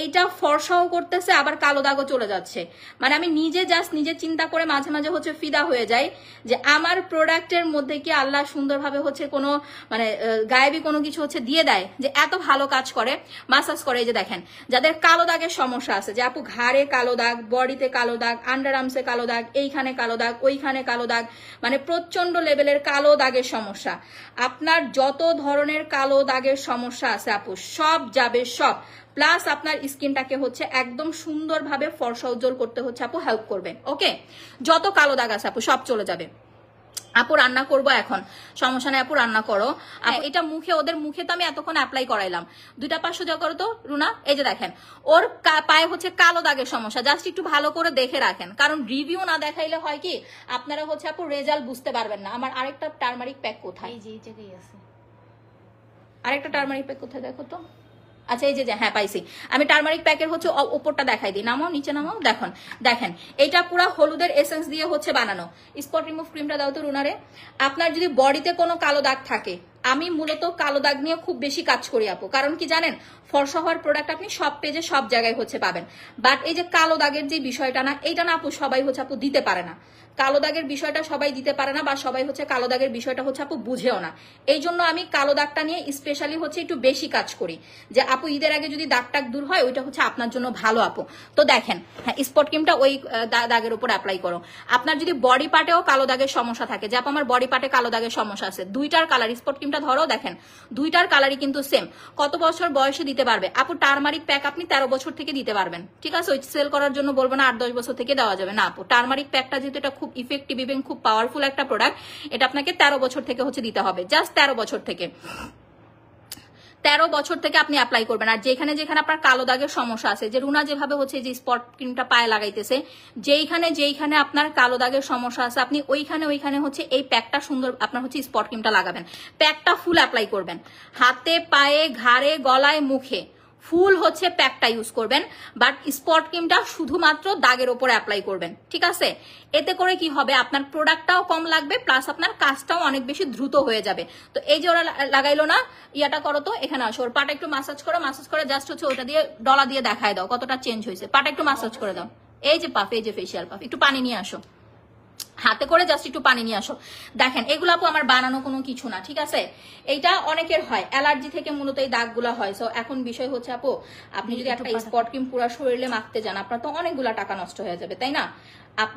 এইটা ফর্সাও করতেছে আবার কালো দাগও চলে যাচ্ছে। মানে আমি নিজে জাস্ট নিজে চিন্তা করে মাঝে মাঝে হচ্ছে ফিদা হয়ে যাই যে আমার প্রোডাক্টের মধ্যে কি আল্লাহ সুন্দরভাবে হচ্ছে কোনো মানে গায়েবী কোনো কিছু হচ্ছে দিয়ে দেয় যে এত ভালো কাজ করে, মাসাজ করে। এই যে দেখেন যাদের কালো দাগের সমস্যা আছে, যে আপু ঘাড়ে কালো দাগ, বডিতে কালো দাগ, আন্ডার আর্মসে কালো দাগ, এইখানে কালো দাগ, ওইখানে কালো দাগ, মানে প্রচন্ড লেভেলের কালো দাগের সমস্যা, আপনার যত ধরনের কালো দাগের সমস্যা আছে আপু সব যাবে, সব। প্লাস আপনার স্কিনটাকে হচ্ছে একদম সুন্দরভাবে ফর্সা উজ্জ্বল করতে হচ্ছে আপু হেল্প করবে। ওকে, যত কালো দাগ আছে আপু সব চলে যাবে। আপু রান্না করবো এখন, সমস্যা নেই আপু রান্না করো। এটা মুখে, ওদের মুখে তো আমি এতক্ষণ অ্যাপ্লাই করাইলাম। 2টা পা সোজা করো তো রুনা। এই যে দেখেন ওর পায়ে হচ্ছে কালো দাগের সমস্যা, জাস্ট একটু ভালো করে দেখে রাখেন, কারণ রিভিউ না দেখাইলে হয় কি আপনারা হচ্ছে আপু রেজাল্ট বুঝতে পারবেন না। আমার আরেকটা টার্মারিক প্যাক কোথায়? এই যে এই জায়গায় আছে আরেকটা টার্মারিক প্যাক, কোথায় দেখো তো। আচ্ছা এই যে হ্যাঁ পাইছি। আমি টার্মারিক প্যাকের হচ্ছে উপরটা দেখাই দিই, নামাও নিচে নামাও। দেখেন এইটা পুরো হলুদের এসেন্স দিয়ে হচ্ছে বানানো। স্পট রিমুভ ক্রিমটা দাও তো রুনারে। আপনার যদি বডিতে কোনো কালো দাগ থাকে, আমি মূলত কালো দাগ নিয়ে খুব বেশি কাজ করি আপু, কারণ কি জানেন ফর্সা হওয়ার প্রোডাক্ট আপনি সব পেজে সব জায়গায় হচ্ছে পাবেন, বাট এই যে কালো দাগের যে বিষয়টা না, এইটা না আপু সবাই হচ্ছে আপু দিতে পারে না। কালো দাগের বিষয়টা সবাই দিতে পারে না, বা সবাই হচ্ছে কালো দাগের বিষয়টা হচ্ছে আপু বুঝেও না। এই জন্য আমি কালো দাগটা নিয়ে স্পেশালি হচ্ছে একটু বেশি কাজ করি, যে আপু ঈদের আগে যদি দাগ টাগ দূর হয় ওইটা হচ্ছে আপনার জন্য ভালো আপু। তো দেখেন হ্যাঁ, স্পট ক্রিমটা ওই দাগের উপর অ্যাপ্লাই করো। আপনার যদি বডি পার্টেও কালো দাগের সমস্যা থাকে, যে আপু আমার বডি পার্টে কালো দাগের সমস্যা আছে, 2টার কালার স্পট ক্রিমটা ধরো, দেখেন 2টার কালারই কিন্তু সেম। কত বছর বয়সে দিতে পারবে আপু? টার্মারিক প্যাক আপনি 13 বছর থেকে দিতে পারবেন, ঠিক আছে? ওই সেল করার জন্য বলবো না 8-10 বছর থেকে দেওয়া যাবে না আপু। টার্মারিক প্যাকটা যেহেতু এটা খুব ইফেক্টিভ এবং খুব পাওয়ারফুল একটা প্রোডাক্ট, এটা আপনাকে 13 বছর থেকে হচ্ছে দিতে হবে, জাস্ট 13 বছর থেকে। 13 বছর থেকে আপনি অ্যাপ্লাই করবেন। আর যেখানে যেখানে আপনার কালো দাগের সমস্যা আছে, যে রুনা যেভাবে হচ্ছে যে স্পট ক্রিমটা পায়ে লাগাইতেছে, যেইখানে আপনার কালো দাগের সমস্যা আছে, আপনি ওইখানে হচ্ছে এই প্যাকটা সুন্দর আপনার হচ্ছে স্পট ক্রিমটা লাগাবেন। প্যাকটা ফুল অ্যাপ্লাই করবেন, হাতে, পায়ে, ঘাড়ে, গলায়, মুখে, ফুল হচ্ছে প্যাকটা ইউজ করবেন, বাট স্পট ক্রিমটা শুধুমাত্র দাগের ওপরে অ্যাপ্লাই করবেন, ঠিক আছে? এতে করে কি হবে, আপনার প্রোডাক্টটাও কম লাগবে, প্লাস আপনার কাজটাও অনেক বেশি দ্রুত হয়ে যাবে। তো এই যে ওরা লাগাইলো না, ইয়াটা করো তো, এখানে আসো, ওর পাটা একটু মাসাজ করে জাস্ট হচ্ছে ওটা দিয়ে ডলা দিয়ে দেখায় দাও কতটা চেঞ্জ হয়েছে। পাটা একটু মাসাজ করে দাও, এই যে পাফ, এই যে ফেসিয়াল পাফ, একটু পানি নিয়ে আসো, হাতে করে জাস্ট একটু পানি নিয়ে আসো। দেখেন এগুলো আপু আমার বানানো কোনো কিছু না, ঠিক আছে? এইটা অনেকের হয়, অ্যালার্জি থেকে মূলত এই দাগগুলো হয়। সো এখন বিষয় হচ্ছে আপু, আপনি যদি একটা স্পট ক্রিম পুরো শরীরে মাখতে যান, আপনার তো অনেকগুলা টাকা নষ্ট হয়ে যাবে, তাই না?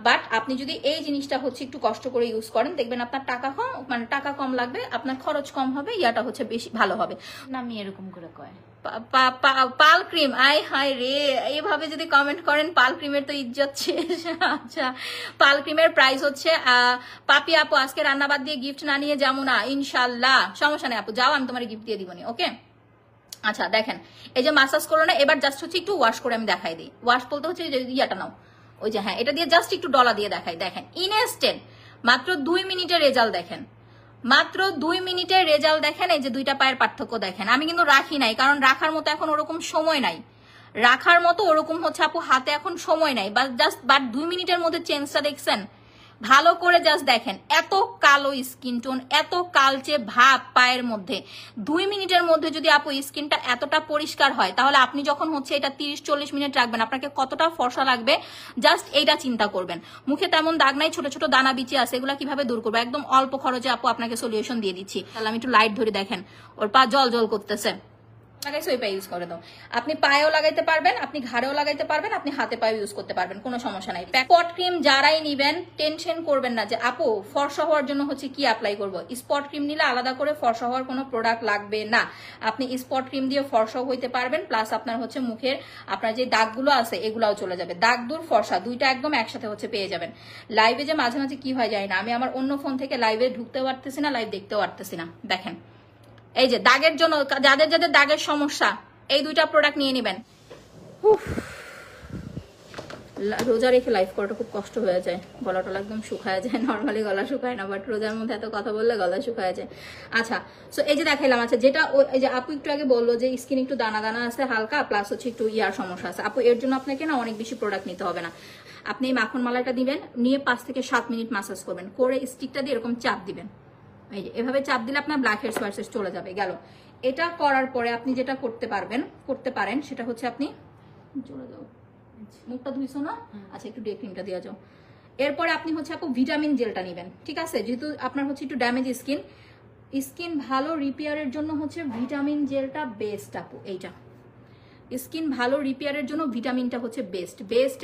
বাট আপনি যদি এই জিনিসটা হচ্ছে একটু কষ্ট করে ইউজ করেন, দেখবেন আপনার টাকা কম, মানে টাকা কম লাগবে, আপনার খরচ কম হবে, ইয়াটা হচ্ছে বেশি ভালো হবে। আমি এরকম করে কয় পাল ক্রিম, আয় হায় রে, এইভাবে যদি কমেন্ট করেন পাল ক্রিমের তো ইজ্জত শেষ। আচ্ছা, পাল ক্রিমের প্রাইস হচ্ছে পাপি আপু আজকে রান্নাবাদ দিয়ে গিফট না নিয়ে যাবো না, ইনশাল্লাহ সমস্যা নেই আপু, যাও আমি তোমার গিফট দিয়ে দিবনি, ওকে? আচ্ছা দেখেন, এই যে মাসাজ করো না, এবার জাস্ট হচ্ছে একটু ওয়াশ করে আমি দেখাই দিই। ওয়াশ বলতে হচ্ছে ইয়াটা নাও, ওই যে হ্যাঁ, এটা দিয়ে জাস্ট একটু ডলা দিয়ে দেখাই। দেখেন ইনস্ট্যান্ট, মাত্র 2 মিনিটের রেজাল্ট দেখেন, মাত্র 2 মিনিটের রেজাল্ট দেখেন। এই যে দুইটা পায়ের পার্থক্য দেখেন। আমি কিন্তু রাখি নাই, কারণ রাখার মতো এখন ওরকম সময় নাই, রাখার মতো ওরকম হচ্ছে আপু হাতে এখন সময় নাই, বাট 2 মিনিটের মধ্যে চেঞ্জটা দেখছেন? ভালো করে জাস্ট দেখেন, এত কালো স্কিন টোন, এত কালচে ভাব পায়ের মধ্যে, 2 মিনিটের মধ্যে যদি আপু স্কিনটা এতটা পরিষ্কার হয়, তাহলে আপনি যখন হচ্ছে এটা 30-40 মিনিট রাখবেন, আপনাকে কতটা ফর্সা লাগবে জাস্ট এইটা চিন্তা করবেন। মুখে তেমন দাগ নাই, ছোট ছোট দানা বিচি আছে, এগুলা কিভাবে দূর করবো? একদম অল্প খরচে আপু আপনাকে সলিউশন দিয়ে দিচ্ছি। তাহলে আমি একটু লাইট ধরে দেখেন, ওর পা জল জল করতেছে, লাগাইছে ওই পায়ে ইউজ করে দাও। আপনি পায়েও লাগাইতে পারবেন, আপনি ঘাড়েও লাগাইতে পারবেন, আপনি হাতে পায়ে ইউজ করতে পারবেন, কোনো সমস্যা নাই। স্পট ক্রিম যারাই নিবেন টেনশন করবেন না যে আপু ফর্সা হওয়ার জন্য হচ্ছে কি অ্যাপ্লাই করব। স্পট ক্রিম নিলে আলাদা করে ফর্সা হওয়ার কোনো প্রোডাক্ট লাগবে না, আপনি স্পট ক্রিম দিয়ে ফর্সা হইতে পারবেন, প্লাস আপনার হচ্ছে মুখের আপনার যে দাগগুলো আছে এগুলাও চলে যাবে। দাগ দূর ফর্সা দুইটা একদম একসাথে হচ্ছে পেয়ে যাবেন। লাইভে যে মাঝে মাঝে কি হয় যায় না, আমি আমার অন্য ফোন থেকে লাইভে ঢুকতেও পারতেছি না, লাইভ দেখতেও পারতেছি না। দেখেন এই যে দাগের জন্য, যাদের যাদের দাগের সমস্যা, এই দুইটা প্রোডাক্ট নিয়ে নেবেন। রোজা রেখে লাইভ করাটা খুব কষ্ট হয়ে যায়, গলা টলা একদম শুকায় যায়। নর্মালি গলা শুকায় না, বাট রোজার মধ্যে এত কথা বললে গলা শুকায় যায়। আচ্ছা, সো এই যে দেখাইলাম। আচ্ছা, যেটা এই যে আপু একটু আগে বললো যে স্কিন একটু দানা দানা আছে হালকা, প্লাস হচ্ছে একটু ইয়ার সমস্যা আছে, আপু এর জন্য আপনাকে না অনেক বেশি প্রোডাক্ট নিতে হবে না। আপনি এই মাখন মালাটা দিবেন, নিয়ে 5 থেকে 7 মিনিট মাসাজ করবেন, করে স্টিকটা দিয়ে এরকম চাপ দিবেন। এই যে এভাবে চাপ দিলে আপনার ব্ল্যাক হেডস হোয়াইট হেডস চলে যাবে। গেল। এটা করার পরে আপনি যেটা করতে পারেন সেটা হচ্ছে আপনি চলে যাও, মুখটা ধুইছো না? আচ্ছা, একটু ডে ক্রিমটা দিয়ে যাও। এরপরে আপনি হচ্ছে আপু ভিটামিন জেলটা নেবেন, ঠিক আছে? যেহেতু আপনার হচ্ছে একটু ড্যামেজ স্কিন ভালো রিপেয়ারের জন্য হচ্ছে ভিটামিন জেলটা বেস্ট আপু। এইটা স্কিন ভালো রিপেয়ারের জন্য ভিটামিনটা হচ্ছে বেস্ট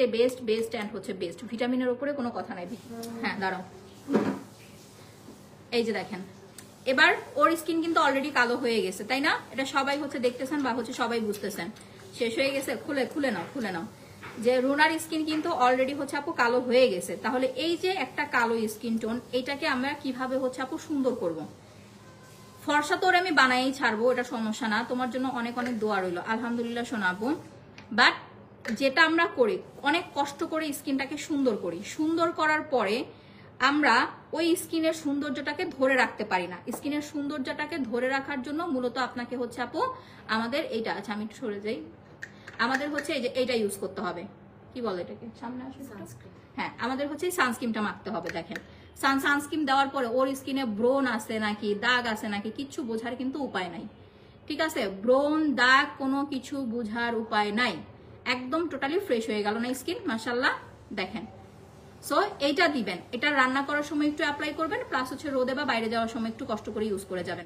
অ্যান্ড হচ্ছে বেস্ট। ভিটামিনের উপরে কোনো কথা নাই। হ্যাঁ দাঁড়াও, এই যে দেখেন, এবার ওর স্কিন কিন্তু অলরেডি কালো হয়ে গেছে, তাই না? এটা সবাই হচ্ছে দেখতেছেন বা হচ্ছে সবাই বুঝতেছেন। শেষ হয়ে গেছে, খুলে নাও যে রুনার স্কিন কিন্তু অলরেডি হচ্ছে আপু কালো হয়ে গেছে। তাহলে এই যে একটা কালো স্কিন টোন, এটাকে আমরা কিভাবে হচ্ছে আপু সুন্দর করব? ফর্সা তোর আমি বানাই ছাড়বো, এটা সমস্যা না, তোমার জন্য অনেক অনেক দোয়া রইল, আলহামদুলিল্লাহ শোনাবো। বাট যেটা আমরা করি, অনেক কষ্ট করে স্কিনটাকে সুন্দর করি, সুন্দর করার পরে আমরা ওই স্কিনের সৌন্দর্যটাকে ধরে রাখতে পারি না। স্কিনের সৌন্দর্যটাকে ধরে রাখার জন্য মূলত আপনাকে হচ্ছে আপু আমাদের এইটা, আচ্ছা আমি একটু সরে যাই, আমাদের হচ্ছে এই যে এইটা ইউজ করতে হবে, কি বলে এটাকে, সামনে আসে, হ্যাঁ আমাদের হচ্ছে সানস্ক্রিনটা মাখতে হবে। দেখেন সানস্ক্রিন দেওয়ার পরে ওর স্কিনে ব্রোন আছে নাকি দাগ আছে নাকি কিচ্ছু বোঝার কিন্তু উপায় নাই, ঠিক আছে? ব্রোন দাগ কোনো কিছু বোঝার উপায় নাই, একদম টোটালি ফ্রেশ হয়ে গেল না স্কিন, মাশাআল্লাহ। দেখেন, সো এইটা দিবেন, এটা রান্না করার সময় একটু অ্যাপ্লাই করবেন, প্লাস হচ্ছে রোদে বা বাইরে যাওয়ার সময় একটু কষ্ট করে ইউজ করে যাবেন।